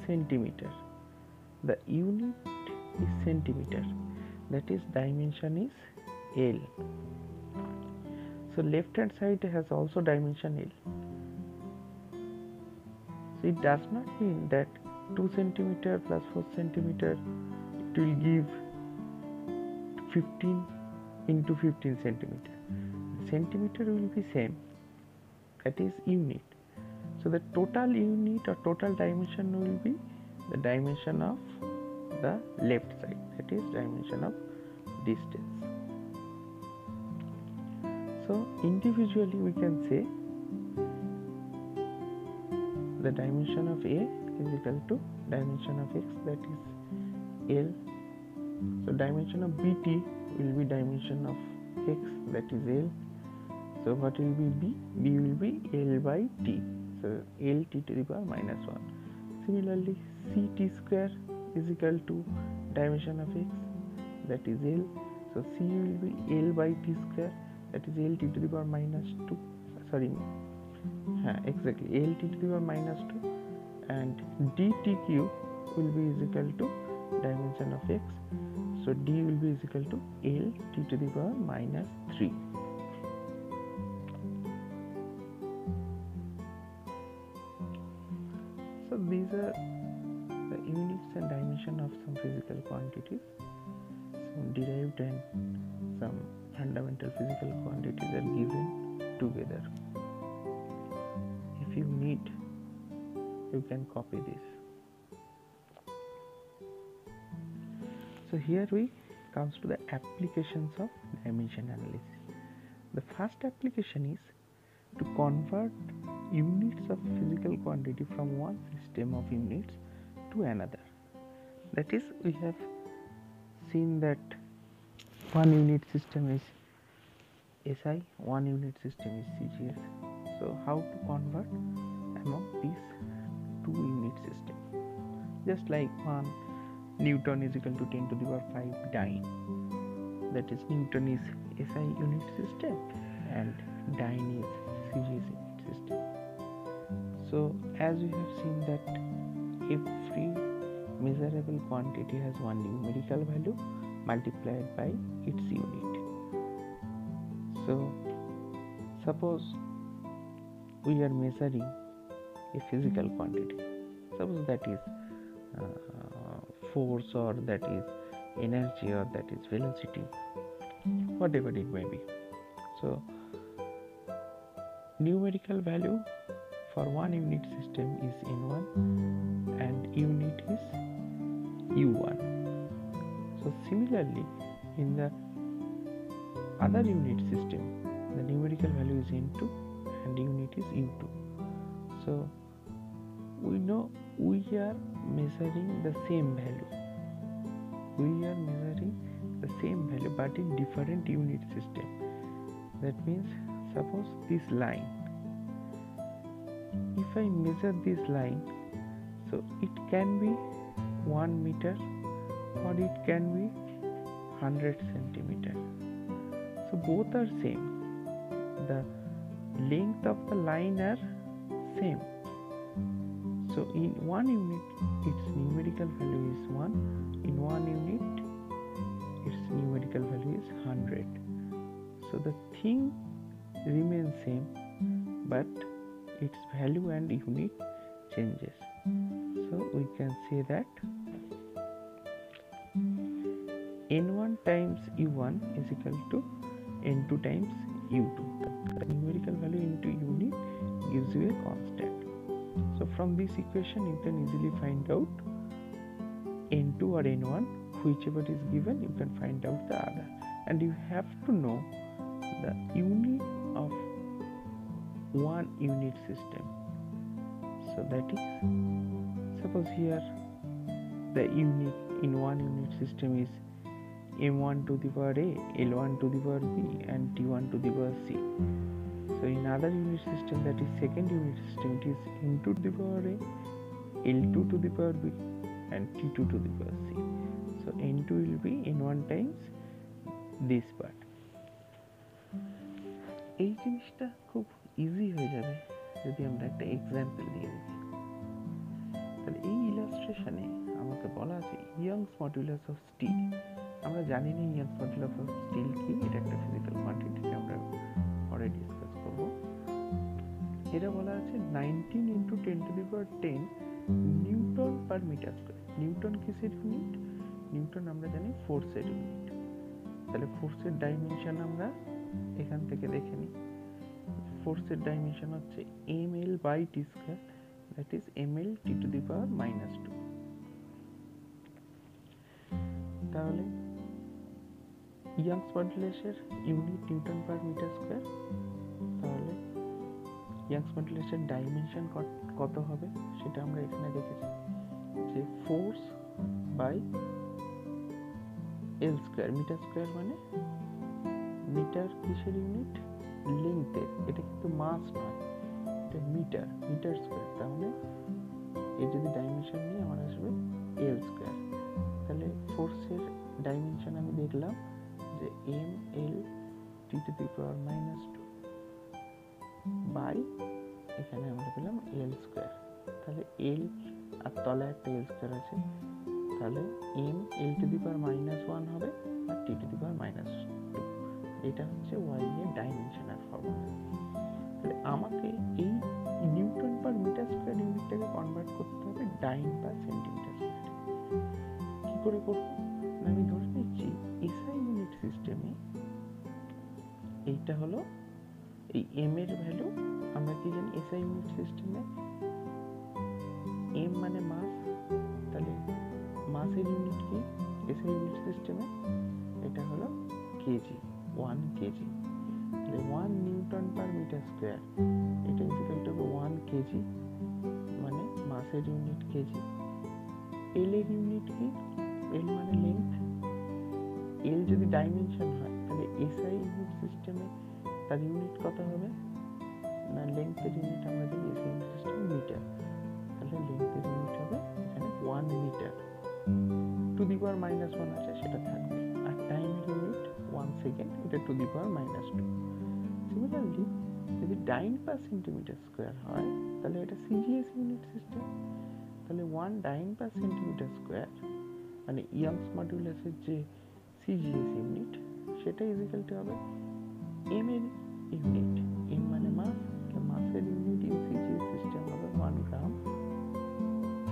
centimeter. The unit is centimeter, that is dimension is L. So left hand side has also dimension L. So it does not mean that 2 centimeter plus 4 centimeter it will give 15 into 15 centimeter. The centimeter will be same, that is unit. So the total unit or total dimension will be the dimension of the left side, that is dimension of distance. So individually we can say the dimension of A is equal to dimension of X, that is L. So dimension of BT will be dimension of X, that is L. So what will be B? B will be L by T. So L T to the power minus 1. Similarly, CT square is equal to dimension of X, that is L. So C will be L by T square, that is L T to the power minus 2. Sorry, exactly L T to the power minus 2, and DT cube will be is equal to dimension of X. So D will be is equal to L T to the power minus 3. So these are the units and dimension of some physical quantities, some derived and some fundamental physical quantities are given together. If you need, you can copy this. So here we comes to the applications of dimension analysis. The first application is to convert units of physical quantity from one system of units to another. That is, we have seen that one unit system is SI 1 unit system is CGS. So how to convert among these 2 unit system? Just like 1 Newton is equal to 10 to the power 5 dyne. That is Newton is SI unit system and dyne is CGS unit system. So as we have seen that every measurable quantity has one numerical value multiplied by its unit. So suppose we are measuring a physical quantity, suppose that is force, or that is energy, or that is velocity, whatever it may be. So numerical value for one unit system is N1 and unit is U1. So similarly, in the other unit system, the numerical value is N2 and unit is U2. So we know we are measuring the same value. We are measuring the same value but in different unit system. That means suppose this line, if I measure this line, so it can be 1 meter or it can be 100 centimeter. So both are same. The length of the line are same. So in one unit its numerical value is 1, in one unit its numerical value is 100. So the thing remains same but its value and unit changes. So we can say that N1 times U1 is equal to N2 times U2. The numerical value into unit gives you a constant. So from this equation you can easily find out N2 or N1, whichever is given you can find out the other. And you have to know the unit of one unit system. So that is, suppose here the unit in one unit system is M1 to the power A, L1 to the power B and T1 to the power C. So in other unit system, that is second unit system, it is M2 to the power A, L2 to the power B and T2 to the power C. So N2 will be N1 times this part. এই জিনিসটা খুব easy হয়ে যাবে যদি আমরা একটা example দিয়ে দিই। তাহলে এই ইলাস্ট্রেশনে আমাকে বলা আছে ইয়ংস মডুলাস অফ স্টিল। আমরা জানি না ইয়ংস মডুলাস অফ স্টিল কি, এটা একটা ফিজিক্যাল কোয়ান্টিটি আমরা পরে ডিসকাস করব। এটা বলা আছে 19 × 10⁻10 newton per metre square. Newton কিসের ইউনিট? নিউটন আমরা জানি ফোর্সের ইউনিট। তাহলে ফোর্সের ডাইমেনশন আমরা এখান থেকে দেখে নিই। ফোর্সের ডাইমেনশন হচ্ছে ml/t², that is ml t⁻²। তাহলে ইয়ংস মডুলাসের unit newton per metre square. তাহলে ইয়ংস মডুলাসের ডাইমেনশন কত হবে সেটা আমরা এখানে দেখেছি যে force by L square. Metre square মানে মিটার কিসের ইউনিট? লেংথের। এটা কিন্তু মাস নয়, এটা মিটার, মিটার স্কয়ার। তাহলে এই যদি ডাইমেনশন নিয়ে আমার আসবে এল স্কয়ার। তাহলে ফোর্সের ডাইমেনশন আমি দেখলাম যে ml t⁻² বাই এখানে আমরা পেলাম এল স্কয়ার। তাহলে এল আর তলায় একটা এল স্কয়ার আছে, তাহলে ml⁻⁻1 হবে আর t⁻²। এটা হচ্ছে y এর ডাইমেনশনের ফর্মুলা। তাহলে আমাকে এই নিউটন পার মিটার স্কয়ার ইউনিটটাকে কনভার্ট করতে হবে ডাইন পার সেন্টিমিটার স্কয়ার। কি করে করব? আমি ধরে নিচ্ছি এসআই ইউনিট সিস্টেমে এইটা হলো এই m এর ভ্যালু। আমরা কি জানি এসআই ইউনিট সিস্টেমে m মানে মাস, তাহলে মাসের ইউনিট কি এসআই ইউনিট সিস্টেমে? এটা হলো কেজি, 1 কেজি। তাহলে 1 নিউটন পার মিটার স্কয়ার এটা ইকুয়াল টু 1 কেজি, মানে মাসের ইউনিট কেজি। এল এর ইউনিট কি? এল মানে লেংথ। এল যদি ডাইমেনশন হয় তাহলে এসআই ইউনিট সিস্টেমে তার ইউনিট কত হবে না, লেন্থের ইউনিট আমরা জানি এসআই ইউনিট সিস্টেম মিটার, তাহলে লেন্থের ইউনিট হবে এখানে 1 মিটার, টু দি পাওয়ার -1 আছে সেটা থাকবে, আর টাইমের ইউনিট 1 সেকেন্ড, এটা টু দি পাওয়ার -2। সিমিলারলি যদি ডাইন পার সেন্টিমিটার স্কোয়ার হয় তাহলে এটা সিজিএস ইউনিট সিস্টেম, তাহলে 1 ডাইন পার সেন্টিমিটার স্কোয়ার মানে ইয়ংস মডুলাসের যে সিজিএস ইউনিট সেটা ইজিক্যাল টু হবে এম এর ইউনিট, এম মানে মাস, মাসের ইউনিট ইন সিজিএস সিস্টেম হবে 1 গ্রাম,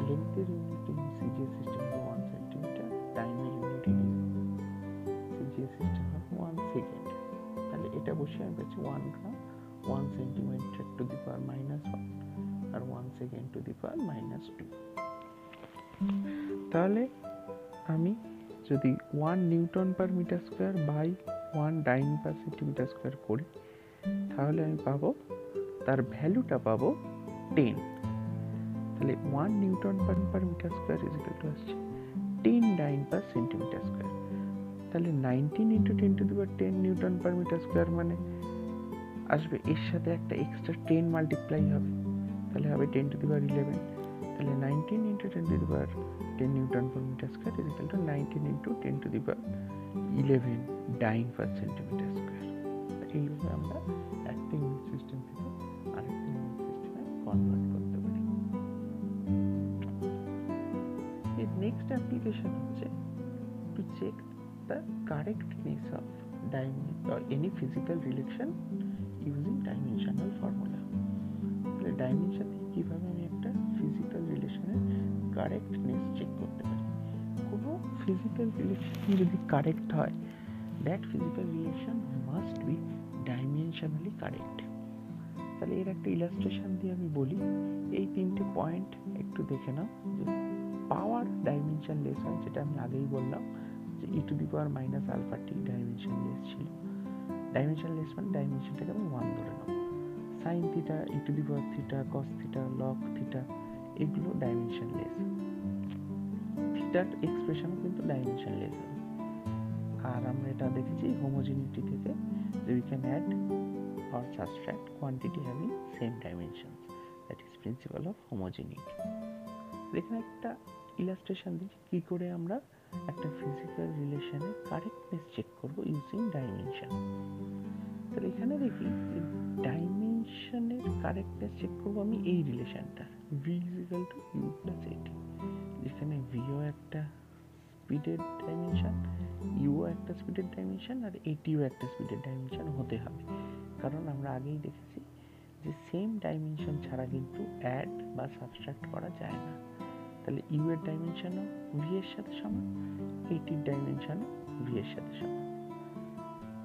লেন্থের ইউনিট ইন সিজিএস সিস্টেম হবে 1 সেন্টিমিটার, টাইমের ইউনিট ইন সিজিএস সিস্টেম হবে 1 সেকেন্ড। তাহলে এটা বসে আমি পাচ্ছি 1 gram 1 centimetre to the power -1 আর 1 সেকেন্ড টু দি পাওয়ার -2। তাহলে আমি যদি 1 newton per metre square by 1 dyne per centimetre square করি তাহলে আমি পাবো তার ভ্যালুটা পাবো 10। তাহলে 1 newton per metre square is equal to আসছে 10 ডাইন পার সেন্টিমিটার স্কোয়ার, তাহলে 19 into 10 to the power 10 newton per metre square মানে আসবে এর সাথে একটা এক্সট্রা 10 মাল্টিপ্লাই হবে, তাহলে হবে 10 টু দি পাওয়ার 11, তাহলে 19 into 10 to the power 10 newton per metre square is equal to 19 into 10 to the power 11 dyne per centimetre square. এইভাবে আমরা একটা ইউনিট সিস্টেম থেকে আরেকটা ইউনিট সিস্টেমে কনভার্ট করতে পারি। এর নেক্সট অ্যাপ্লিকেশন হচ্ছে to check the correctness of any physical relation using dimensional formula। তাহলে ডাইমেনশন থেকে কিভাবে আমি একটা ফিজিক্যাল রিলেশনের কারেক্টনেস চেক করতে পারি। কোনো ফিজিক্যাল রিলেশন যদি কারেক্ট হয় that physical relation must be dimensionally correct. তাহলে এর একটা ইলাস্ট্রেশন দিয়ে আমি বলি, এই তিনটে পয়েন্ট একটু দেখে নাও। যে পাওয়ার ডাইমেনশনলেস হয়, যেটা আমি আগেই বললাম যে e to the power minus alpha T dimensionless ছিল। ডাইমেনশনলেস মানে ডাইমেনশনটাকে আমি 1 ধরে নাও। Sine theta, e to the power theta, cos theta, log theta এগুলো ডাইমেনশনলেস। থিটার এক্সপ্রেশনও কিন্তু ডাইমেনশনলেস হবে। আর আমরা এটা দেখেছি হোমোজেনিটি থেকে যে we can add or subtract quantity having same dimensions, that is principle of homogeneity। এখানে একটা ইলাস্ট্রেশন দিচ্ছি কি করে আমরা একটা ফিজিক্যাল রিলেশনের কারেক্টনেস চেক করব ইউজিং ডাইমেনশন। তাহলে এখানে দেখি ডাইমেনশনের কারেক্টনেস চেক করব আমি এই রিলেশনটা v equal to u plus এটি, যেখানে ভিও একটা স্পিডের ডাইমেনশন, ইউও একটা স্পিডের ডাইমেনশন আর এটিও একটা স্পিডের ডাইমেনশন হতে হবে, কারণ আমরা আগেই দেখেছি যে সেম ডাইমেনশন ছাড়া কিন্তু অ্যাড বা সাবট্রাক্ট করা যায় না। তাহলে ইউ এর ডাইমেনশনও ভি এর সাথে সমান, এটির ডাইমেনশনও ভি এর সাথে সমান।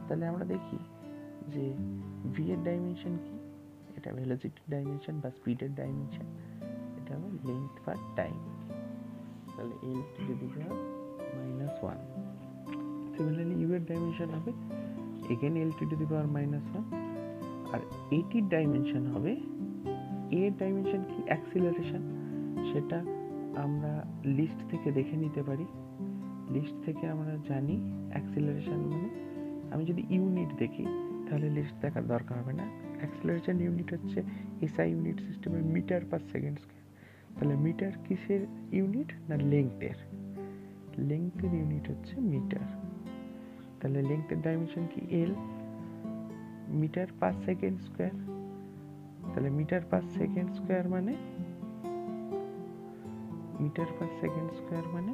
তাহলে আমরা দেখি যে ভি এর ডাইমেনশন কি, এটা ভেলোসিটির ডাইমেনশন বা স্পিডের ডাইমেনশন, এটা হবে লেন্থ পার টাইম, তাহলে L to the power -1। Similarly U এর ডাইমেনশন হবে again L to the power -1, আর এটির ডাইমেনশন হবে, এর ডাইমেনশন কি অ্যাক্সিলারেশন, সেটা আমরা লিস্ট থেকে দেখে নিতে পারি। লিস্ট থেকে আমরা জানি অ্যাক্সিলারেশন মানে, আমি যদি ইউনিট দেখি তাহলে লিস্ট দেখার দরকার হবে না। অ্যাক্সিলারেশন ইউনিট হচ্ছে এসআই ইউনিট সিস্টেমের মিটার পার সেকেন্ড স্কয়ার। তাহলে মিটার কিসের ইউনিট না লেংথের, লেংথের ইউনিট হচ্ছে মিটার। তাহলে লেংথের ডাইমেনশন কি এল, মিটার পার সেকেন্ড স্কয়ার। তাহলে মিটার পার সেকেন্ড স্কয়ার মানে মিটার পার সেকেন্ড স্কয়ার মানে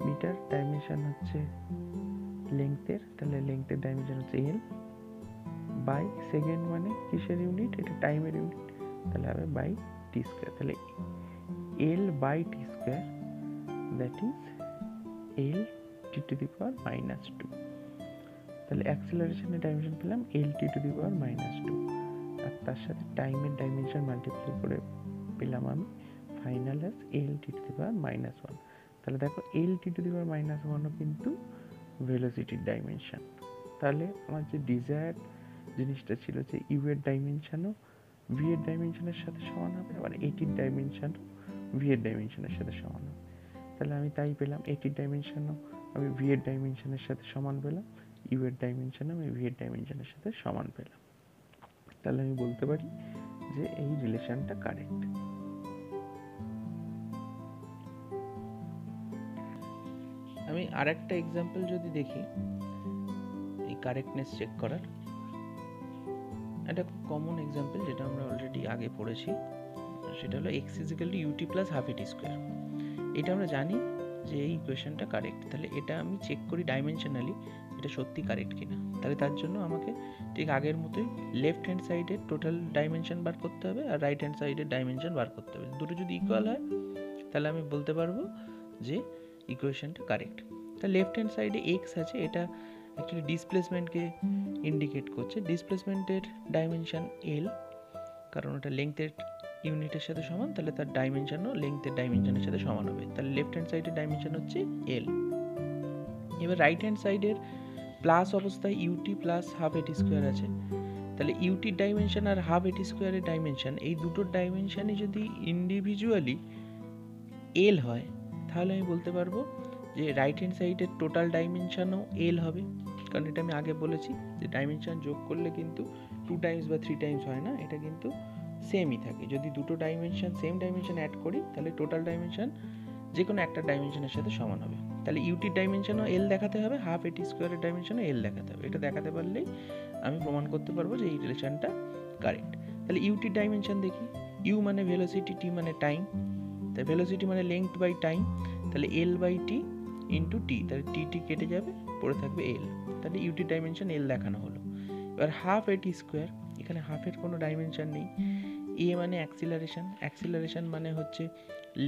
মিটার ডাইমেনশন হচ্ছে লেংথের, তাহলে লেংথের ডাইমেনশন হচ্ছে এল বাই সেকেন্ড মানে কিসের ইউনিট, এটা টাইমের ইউনিট, তাহলে হবে বাই টি স্কয়ার। তাহলে L by T square that is L T to the power -2। তাহলে অ্যাক্সিলারেশনের ডাইমেনশন পেলাম এল টি টু দি পাওয়ার -2, আর তার সাথে টাইমের ডাইমেনশন মাল্টিপ্লাই করে পেলাম আমি final as L T to the power -1। তাহলে দেখো এল টি টু দি পাওয়ার -1ও কিন্তু ভেলোসিটির ডাইমেনশন। তাহলে আমার যে ডিজায়ার জিনিসটা ছিল যে ইউ এর ডাইমেনশনও ভি এর ডাইমেনশনের সাথে সমান হবে, আবার এটির ডাইমেনশনও ভি এর ডাইমেনশনের সাথে সমান হবে। তাহলে আমি তাই পেলাম, এটির ডাইমেনশনও আমি ভি এর ডাইমেনশনের সাথে সমান পেলাম, ইউ এর ডাইমেনশন আমি ভি এর ডাইমেনশনের সাথে সমান পেলাম, তাহলে আমি বলতে পারি যে এই রিলেশনটা কারেক্ট। আমি আরেকটা এক্সাম্পল যদি দেখি এই কারেক্টনেস চেক করার, একটা খুব কমন এক্সাম্পল যেটা আমরা অলরেডি আগে পড়েছি, সেটা হলো x = ut + ½ at স্কয়ার। এটা আমরা জানি যে এই ইকুয়েশনটা কারেক্ট, তাহলে এটা আমি চেক করি ডাইমেনশনালি এটা সত্যি কারেক্ট কিনা। তাহলে তার জন্য আমাকে ঠিক আগের মতোই লেফট হ্যান্ড সাইডের টোটাল ডাইমেনশন বার করতে হবে আর রাইট হ্যান্ড সাইডের ডাইমেনশন বার করতে হবে। দুটো যদি ইকুয়াল হয় তাহলে আমি বলতে পারবো যে ইকুয়েশনটা কারেক্ট। তাহলে লেফট হ্যান্ড সাইডে x আছে, এটা অ্যাকচুয়ালি ডিসপ্লেসমেন্টকে ইন্ডিকেট করছে। ডিসপ্লেসমেন্টের ডাইমেনশন l, কারণ ওটা লেংথের ইউনিটের সাথে সমান, তাহলে তার ডাইমেনশনও লেংথের ডাইমেনশনের সাথে সমান হবে। তাহলে লেফট হ্যান্ড সাইডের ডাইমেনশন হচ্ছে l। এবার রাইট হ্যান্ড সাইডের প্লাস অবস্থায় ut + ½ at স্কয়ার আছে, তাহলে ut ডাইমেনশন আর ½ at স্কয়ারের ডাইমেনশন, এই দুটোর ডাইমেনশনই যদি ইন্ডিভিজুয়ালি l হয় তাহলে আমি বলতে পারবো যে রাইট হ্যান্ড সাইডের টোটাল ডাইমেনশনও l হবে, কারণ এটা আমি আগে বলেছি যে ডাইমেনশন যোগ করলে কিন্তু 2 টাইমস বা 3 টাইমস হয় না, এটা কিন্তু সেমই থাকে। যদি দুটো ডাইমেনশন সেম ডাইমেনশন অ্যাড করি তাহলে টোটাল ডাইমেনশন যে কোনো একটা ডাইমেনশনের সাথে সমান হবে। তাহলে ইউটির ডাইমেনশনও l দেখাতে হবে, ½ at স্কয়ারের ডাইমেনশনও l দেখাতে হবে। এটা দেখাতে পারলেই আমি প্রমাণ করতে পারবো যে এই রিলেশনটা কারেক্ট। তাহলে ইউটির ডাইমেনশন দেখি, ইউ মানে ভেলোসিটি, টি মানে টাইম, তাই ভেলোসিটি মানে লেংথ বাই টাইম, তাহলে l/t ইন্টু টি, তাহলে টি কেটে যাবে, পড়ে থাকবে l, তাহলে ইউটির ডাইমেনশন l দেখানো হলো। এবার ½ at স্কয়ার, এখানে হাফের কোনো ডাইমেনশন নেই। এ মানে অ্যাক্সিলারেশন, অ্যাক্সিলারেশন মানে হচ্ছে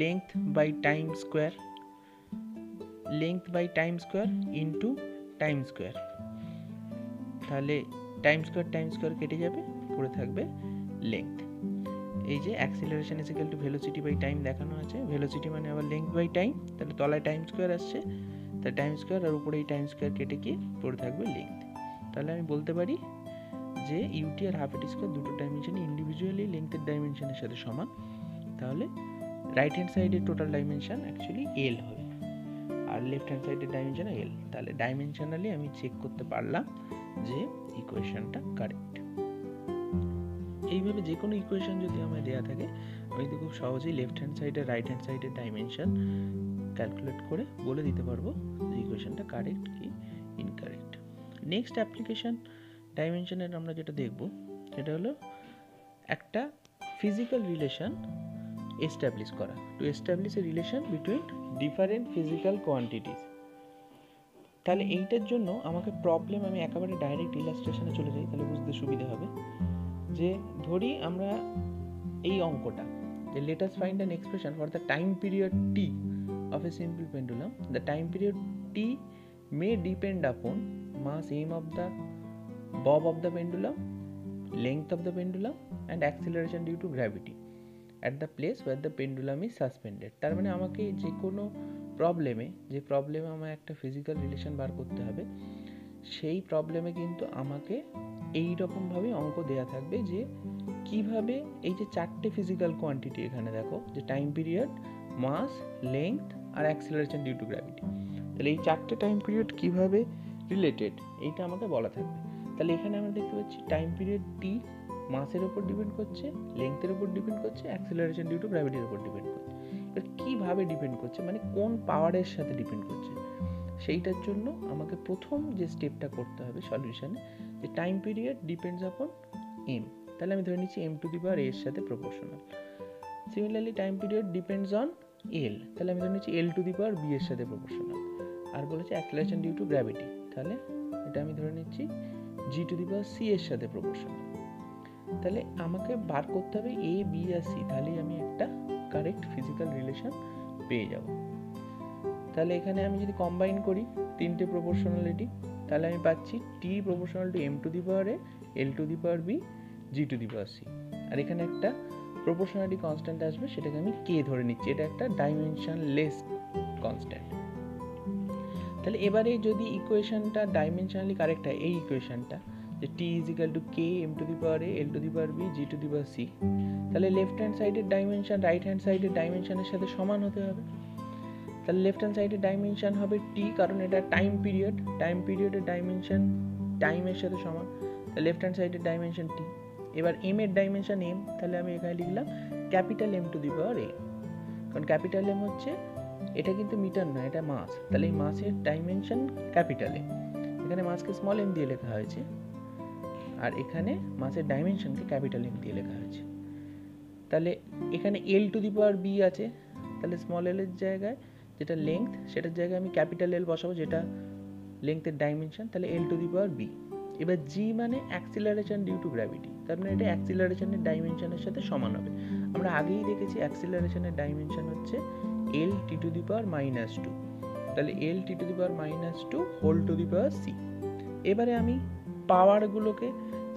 length by time square, length by time square into time square, তাহলে টাইম স্কোয়ার কেটে যাবে, পড়ে থাকবে লেংথ। এই যে অ্যাক্সিলারেশন = ভেলোসিটি বাই টাইম দেখানো আছে, ভেলোসিটি মানে আবার লেংথ বাই টাইম, তাহলে তলায় টাইম স্কোয়ার আসছে, তাহলে টাইম স্কোয়ার আর উপরে এই টাইম স্কোয়ার কেটে গিয়ে পড়ে থাকবে লেংথ। তাহলে আমি বলতে পারি যে ইউটি আর ½ at স্কয়ার দুটো ডাইমেনশনই ইন্ডিভিজুয়ালি লেংথের ডাইমেনশনের সাথে সমান, তাহলে রাইট হ্যান্ড সাইডের টোটাল ডাইমেনশন অ্যাকচুয়ালি l হবে আর লেফট হ্যান্ড সাইডের ডাইমেনশন l। তাহলে ডাইমেনশনালি আমি চেক করতে পারলাম যে ইকুয়েশনটা কারেক্ট। এইভাবে যে কোনো ইকুয়েশন যদি আমায় দেওয়া থাকে আমি তো খুব সহজেই লেফট হ্যান্ড সাইড আর রাইট হ্যান্ড সাইডের ডাইমেনশন ক্যালকুলেট করে বলে দিতে পারবো যে ইকুয়েশনটা কারেক্ট কি ইনকারেক্ট। নেক্সট অ্যাপ্লিকেশন ডাইমেনশনের আমরা যেটা দেখব সেটা হলো একটা ফিজিক্যাল রিলেশন এস্টাবলিশ করা, to establish a relation between different physical quantities. তাহলে এইটার জন্য আমাকে প্রবলেম, আমি একেবারে ডাইরেক্ট ইলাস্ট্রেশনে চলে যাই তাহলে বুঝতে সুবিধা হবে। যে ধরি আমরা এই অঙ্কটা, যে let us find an expression for the time period t of a simple pendulum. The time period t may depend upon mass m of the bob of the pendulum, length of the pendulum and acceleration due to gravity at the place where the pendulum is suspended. তার মানে আমাকে যে কোনো প্রবলেমে, যে প্রবলেমে আমার একটা ফিজিক্যাল রিলেশন বার করতে হবে, সেই প্রবলেমে কিন্তু আমাকে এই রকমভাবে অঙ্ক দেয়া থাকবে যে কিভাবে এই যে চারটে ফিজিক্যাল কোয়ান্টিটি এখানে দেখো, যে টাইম পিরিয়ড, মাস, লেংথ আর অ্যাক্সিলারেশন ডিউ টু গ্র্যাভিটি, তাহলে এই চারটে টাইম পিরিয়ড কিভাবে রিলেটেড এইটা আমাকে বলা থাকবে। তাহলে এখানে আমরা দেখতে পাচ্ছি টাইম পিরিয়ড টি মাসের উপর ডিপেন্ড করছে, লেংথের উপর ডিপেন্ড করছে, অ্যাক্সিলারেশন ডিউ টু গ্র্যাভিটির উপর ডিপেন্ড করছে। এবার কীভাবে ডিপেন্ড করছে মানে কোন পাওয়ারের সাথে ডিপেন্ড করছে, সেইটার জন্য আমাকে প্রথম যে স্টেপটা করতে হবে সলিউশনে, যে time period depends upon M, তাহলে আমি ধরে নিচ্ছি m to the power a এর সাথে proportional. Similarly time period depends on l, তাহলে আমি ধরে নিচ্ছি l to the power b এর সাথে প্রপোর্শনাল। আর বলেছে অ্যাক্সিলারেশন ডিউ টু গ্র্যাভিটি, তাহলে এটা আমি ধরে নিচ্ছি g two the power c এর সাথে প্রপোর্শনাল। তাহলে আমাকে বার করতে হবে a b আর c, তাহলেই আমি একটা কারেক্ট ফিজিক্যাল রিলেশন পেয়ে যাব। তাহলে এখানে আমি যদি কম্বাইন করি তিনটে প্রপোর্শনালিটি, তাহলে আমি পাচ্ছি t proportional to m to the power a, l to the power b, g two the power c। আর এখানে একটা প্রপোর্শনালিটি কনস্ট্যান্ট আসবে, সেটাকে আমি k ধরে নিচ্ছি, এটা একটা ডাইমেনশনলেস কনস্ট্যান্ট। তাহলে এবারে যদি ইকুয়েশনটা ডাইমেনশনালি কারেক্ট হয়, এই ইকুয়েশনটা যে t = k m to the power a, l to the power b, g two the power c, তাহলে লেফট হ্যান্ড সাইডের ডাইমেনশন রাইট হ্যান্ড সাইডের ডাইমেনশনের সাথে সমান হতে হবে। তাহলে লেফট হ্যান্ড সাইডের ডাইমেনশন হবে টি, কারণ এটা টাইম পিরিয়ডের ডাইমেনশন টাইমের সাথে সমান, তাহলে লেফট হ্যান্ড সাইডের ডাইমেনশন টি। এবার এম এর ডাইমেনশন এম, তাহলে আমি এখানে লিখলাম capital M to the power এ, কারণ ক্যাপিটাল এম হচ্ছে, এটা কিন্তু মিটার না, এটা মাস, তাহলে এই মাসের ডাইমেনশন ক্যাপিটাল এম, এখানে মাসকে স্মল এম দিয়ে লেখা হয়েছে, আর এখানে মাসের ডাইমেনশনকে ক্যাপিটাল এম দিয়ে লেখা হয়েছে। তাহলে এখানে L to the power B আছে, তাহলে স্মল এল এর জায়গায় যেটা লেংথ, সেটার জায়গায় আমি ক্যাপিটাল এল বসাবো, যেটা লেংথের ডাইমেনশন, তাহলে L to the power B. এবার জি মানে অ্যাক্সিলারেশন ডিউ টু গ্র্যাভিটি, তার মানে এটা অ্যাক্সিলারেশনের ডাইমেনশনের সাথে সমান হবে। আমরা আগেই দেখেছি অ্যাক্সিলারেশনের ডাইমেনশন হচ্ছে L T to the power minus two, তাহলে L T to the power minus two whole to the power C. এবারে আমি পাওয়ারগুলোকে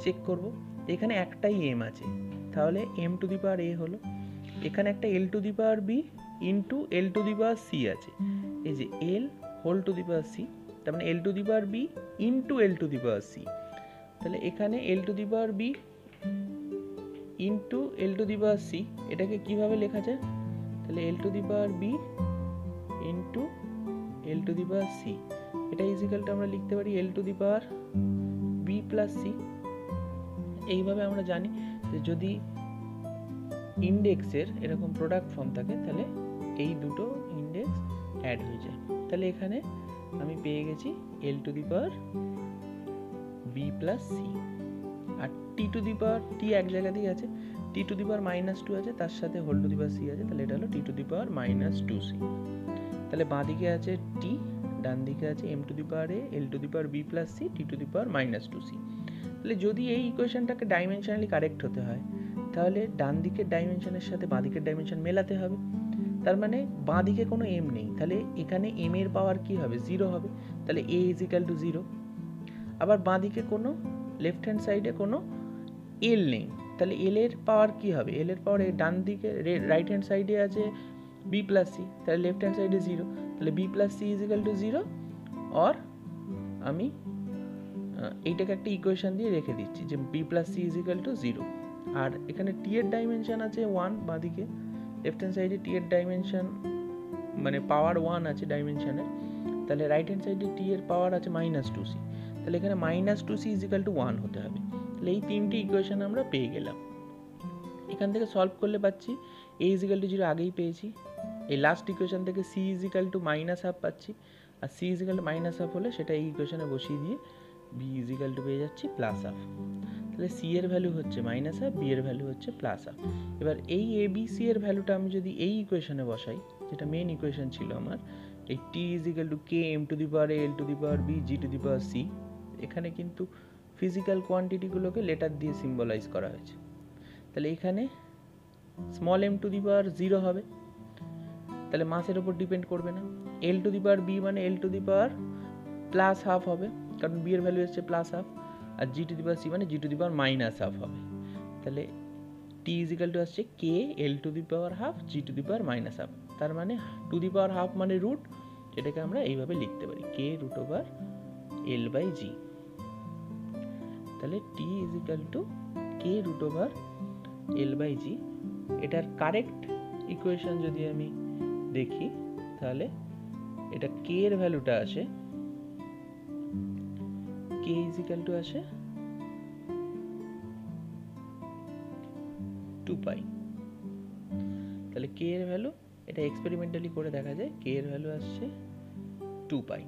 চেক করব, এখানে একটাই এম আছে, তাহলে এম টু দি পাওয়ার এ হলো, এখানে একটা L to the power B into L to the power C আছে, এই যে L whole to the power C, তার মানে L to the power B into L to the power C, তাহলে এখানে L to the power B into L to the power C, এটাকে কিভাবে লেখা যায়, তাহলে L to the power B into L to the power C, এটা ইজিক্যালটা আমরা লিখতে পারি L to the power B plus C. এইভাবে আমরা জানি যে যদি ইন্ডেক্সের এরকম প্রোডাক্ট ফর্ম থাকে, তাহলে এই দুটো ইন্ডেক্স অ্যাড হয়ে যায়, তাহলে এখানে আমি পেয়ে গেছি L to the power B plus C. আর T to the power T এক জায়গাতেই আছে, T to the power minus two আছে, তার সাথে whole to the power C আছে, তাহলে এটা হলো T to the power minus two C. তাহলে বাঁ দিকে আছে টি, ডান দিকে আছে M to the power A, L to the power B plus C, T to the power minus two C. তাহলে যদি এই ইকুয়েশনটাকে ডাইমেনশনালি কারেক্ট হতে হয়, তাহলে ডান দিকের ডাইমেনশনের সাথে বাঁ দিকের ডাইমেনশন মেলাতে হবে, তার মানে বাঁ দিকে কোনো এম নেই, তাহলে এখানে এম এর পাওয়ার কি হবে, জিরো হবে, তাহলে এ ইজ ইকাল টু জিরো। আবার বাঁ দিকে কোনো লেফট হ্যান্ড সাইডে কোনো এল নেই, তাহলে এল এর পাওয়ার কি হবে, এল এর পাওয়ার ডান দিকে রাইট হ্যান্ড সাইডে আছে বি প্লাস সি, তাহলে লেফট হ্যান্ড সাইডে জিরো, তাহলে B plus C is equal to zero. Or আমি এইটাকে একটা ইকুয়েশন দিয়ে রেখে দিচ্ছি যে B plus C is equal to zero. আর এখানে টি এর ডাইমেনশন আছে ওয়ান, বাঁদিকে লেফট হ্যান্ড সাইডে টি এর ডাইমেনশন মানে পাওয়ার ওয়ান আছে ডাইমেনশনের, তাহলে রাইট হ্যান্ড সাইডে টি এর পাওয়ার আছে মাইনাস টু সি, তাহলে এখানে minus two C is equal to one হতে হবে। তাহলে এই তিনটি ইকুয়েশন আমরা পেয়ে গেলাম। এখান থেকে সলভ করলে পাচ্ছি A is equal to zero আগেই পেয়েছি, এই লাস্ট ইকুয়েশন থেকে C is equal to minus half পাচ্ছি, আর C is equal to minus half হলে সেটা এই ইকুয়েশনে বসিয়ে দিয়ে বি ইজ ইকাল টু পেয়ে যাচ্ছি প্লাস হাফ। তাহলে সি এর ভ্যালু হচ্ছে মাইনাস হাফ, বি এর ভ্যালু হচ্ছে প্লাস হাফ। এবার এই এ বি সি এর ভ্যালুটা আমি যদি এই ইকুয়েশনে বসাই, যেটা মেন ইকুয়েশন ছিল আমার, এই T is equal to K M to the power A L to the power B G to the power C, এখানে কিন্তু ফিজিক্যাল কোয়ান্টিটিগুলোকে লেটার দিয়ে সিম্বলাইজ করা হয়েছে। তাহলে এখানে small M to the power zero হবে, তাহলে মাসের ওপর ডিপেন্ড করবে না। এল টু দি পাওয়ার বি মানে L to the power plus half হবে, কারণ বি এর ভ্যালু এসছে প্লাস হাফ, আর G to the power C মানে G to the power minus half হবে। তাহলে টি ইজ ইকাল টু আসছে K L to the power half G to the power minus half, তার মানে to the power half মানে root, এটাকে আমরা এইভাবে লিখতে পারি K root over L by G. তাহলে T is equal to K root over L by G. এটার কারেক্ট ইকুয়েশন যদি আমি দেখি, তাহলে এটা কে এর ভ্যালুটা আসে, কে ইজ ইকাল টু আসে 2 পাই। তাহলে কে এর ভ্যালু, এটা এক্সপেরিমেন্টালি করে দেখা যায়, কে এর ভ্যালু আসছে 2 পাই,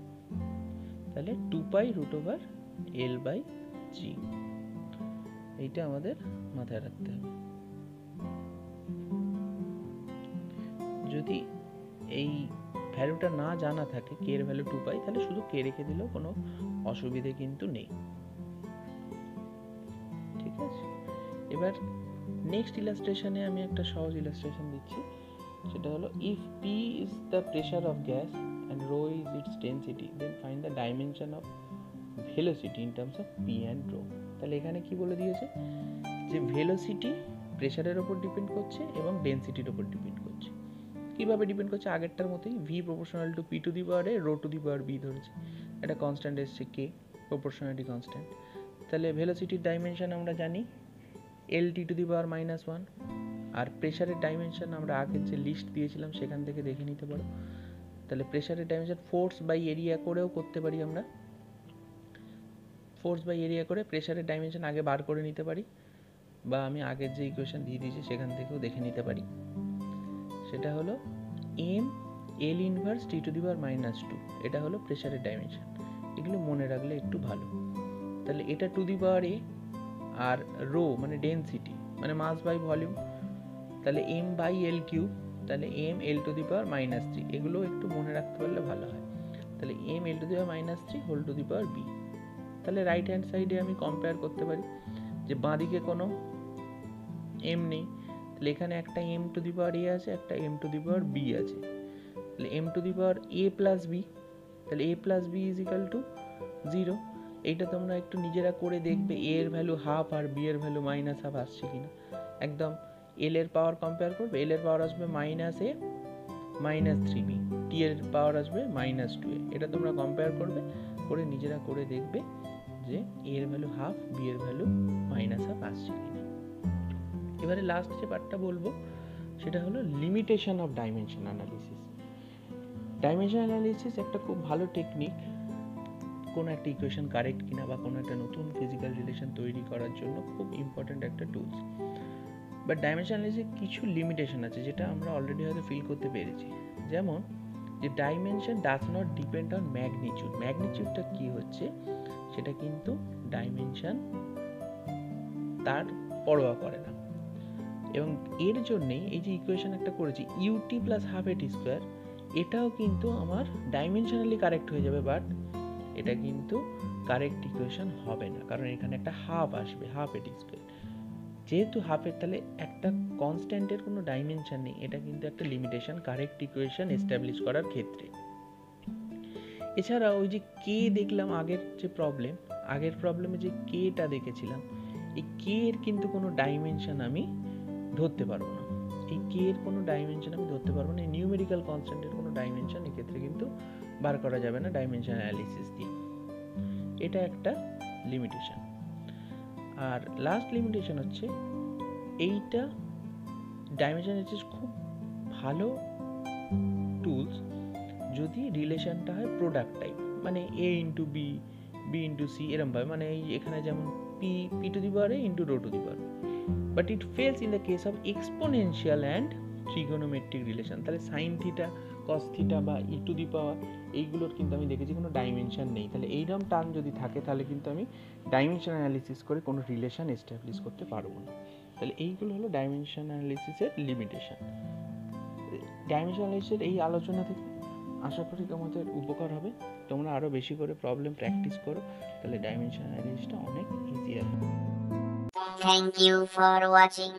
তাহলে 2 পাই রুট ওভার এল বাই জি, এইটা আমাদের মাথায় রাখতে হবে। যদি এই ভ্যালুটা না জানা থাকে, কে এর ভ্যালু 2 পাই, তাহলে শুধু কে রেখে দিলেও কোনো অসুবিধে কিন্তু নেই, ঠিক আছে। এবার নেক্সট ইলাস্ট্রেশনে আমি একটা সহজ ইলাস্ট্রেশন দিচ্ছি, সেটা হলো if P is the pressure of gas and rho is its density, then find the dimension of velocity in terms of P and rho. তাহলে এখানে কি বলে দিয়েছে যে ভেলোসিটি প্রেশারের ওপর ডিপেন্ড করছে এবং ডেন্সিটির ওপর ডিপেন্ড করছে। কীভাবে ডিপেন্ড করছে, আগেরটার মতোই V proportional to P to the power A rho to the power B ধরেছে, একটা কনস্ট্যান্ট এসছে কে, প্রপোর্শনালিটি কনস্ট্যান্ট। তাহলে ভেলোসিটির ডাইমেনশন আমরা জানি L T to the power minus one, আর প্রেশারের ডাইমেনশন আমরা আগের যে লিস্ট দিয়েছিলাম সেখান থেকে দেখে নিতে পারো, তাহলে প্রেশারের ডাইমেনশন ফোর্স বাই এরিয়া করেও করতে পারি আমরা, ফোর্স বাই এরিয়া করে প্রেশারের ডাইমেনশন আগে বার করে নিতে পারি, বা আমি আগের যে ইকুয়েশন দিয়ে দিয়েছি সেখান থেকেও দেখে নিতে পারি। সেটা হলো M L inverse T to the power -2, এটা হলো প্রেশারের ডাইমেনশন। এগুলো মনে রাখলে একটু ভালো। তাহলে এটা টু দি পাওয়ার এ, আর রো মানে ডেনসিটি মানে মাস বাই ভলিউম, তাহলে এম বাই এল কিউব, তাহলে M L to the power -3, এগুলো একটু মনে রাখতে পারলে ভালো হয়। তাহলে M L to the power -3 whole to the power B. তাহলে রাইট হ্যান্ড সাইডে আমি কম্পেয়ার করতে পারি যে বাঁদিকে কোনো এম নেই, তাহলে এখানে একটা M to the power A আছে, একটা M to the power B আছে। তাহলে M to the power A plus B, তাহলে A plus B is equal to 0। এইটা তোমরা একটু নিজেরা করে দেখবে এ এর ভ্যালু হাফ আর বি এর ভ্যালু -হাফ আসছে কিনা। একদম এল এর পাওয়ার কম্পেয়ার করবে, এল এর পাওয়ার আসবে -a -3b, টি এর পাওয়ার আসবে -2a। এটা তোমরা কম্পেয়ার করবে, করে নিজেরা করে দেখবে যে এ এর ভ্যালু হাফ, বি এর ভ্যালু -হাফ আসছে কিনা। এবারে লাস্ট যে পার্টটা বলবো সেটা হলো limitation of dimension analysis. Dimension analysis একটা খুব ভালো টেকনিক, কোনো একটা ইকুয়েশন কারেক্ট কিনা বা কোনো একটা নতুন ফিজিক্যাল রিলেশন তৈরি করার জন্য খুব ইম্পর্ট্যান্ট একটা টুলস। বাট ডাইমেনশন অ্যানালিসিসে কিছু লিমিটেশন আছে যেটা আমরা অলরেডি হয়তো ফিল করতে পেরেছি। যেমন যে dimension does not depend on magnitude. ম্যাগনিটিউডটা কি হচ্ছে সেটা কিন্তু ডাইমেনশন তার পরোয়া করে না। এবং এর জন্যেই এই যে ইকুয়েশন একটা করেছি ইউটি প্লাস হাফ এটি স্কোয়ার, এটাও কিন্তু আমার ডাইমেনশনালি কারেক্ট হয়ে যাবে, বাট এটা কিন্তু কারেক্ট ইকুয়েশন হবে না, কারণ এখানে একটা হাফ আসবে, হাফ এটি স্কোয়ার। যেহেতু হাফের, তাহলে একটা কনস্ট্যান্টের কোনো ডাইমেনশন নেই, এটা কিন্তু একটা লিমিটেশন কারেক্ট ইকুয়েশন এস্টাবলিশ করার ক্ষেত্রে। এছাড়া ওই যে কে দেখলাম আগের যে আগের প্রবলেমে যে কেটা দেখেছিলাম, এই কে এর কিন্তু কোনো ডাইমেনশন আমি ধরতে পারবো না। এই কে এর কোনো ডাইমেনশন আমি ধরতে পারবো না, এই নিউমেরিক্যাল কনস্ট্যান্টের কোনো ডাইমেনশন এক্ষেত্রে কিন্তু বার করা যাবে না ডাইমেনশন অ্যানালিসিস দিয়ে। এটা একটা লিমিটেশন। আর লাস্ট লিমিটেশন হচ্ছে এইটা ডাইমেনশন অ্যানালিসিস খুব ভালো টুলস যদি রিলেশনটা হয় প্রোডাক্ট টাইপ, মানে A into B, B into C এরমভাবে, মানে এই এখানে যেমন P P to the power A into rho to the power. But it fails in the case of exponential and trigonometric relation. তাহলে সাইন থিটা, কস থিটা বা e to the পাওয়ার, এইগুলোর কিন্তু আমি দেখেছি কোনো ডাইমেনশন নেই। তাহলে এইরকম টার্ম যদি থাকে তাহলে কিন্তু আমি ডাইমেনশন অ্যানালিসিস করে কোনো রিলেশন এস্টাবলিশ করতে পারবো না। তাহলে এইগুলো হলো ডাইমেনশন অ্যানালিসিসের লিমিটেশন। ডাইমেনশন অ্যানালিসিসের এই আলোচনা থেকে আশা করি তোমাদের উপকার হবে। তোমরা আরও বেশি করে প্রবলেম প্র্যাকটিস করো, তাহলে ডাইমেনশন অ্যানালিসিসটা অনেক ইজিয়ার হবে। Thank you for watching.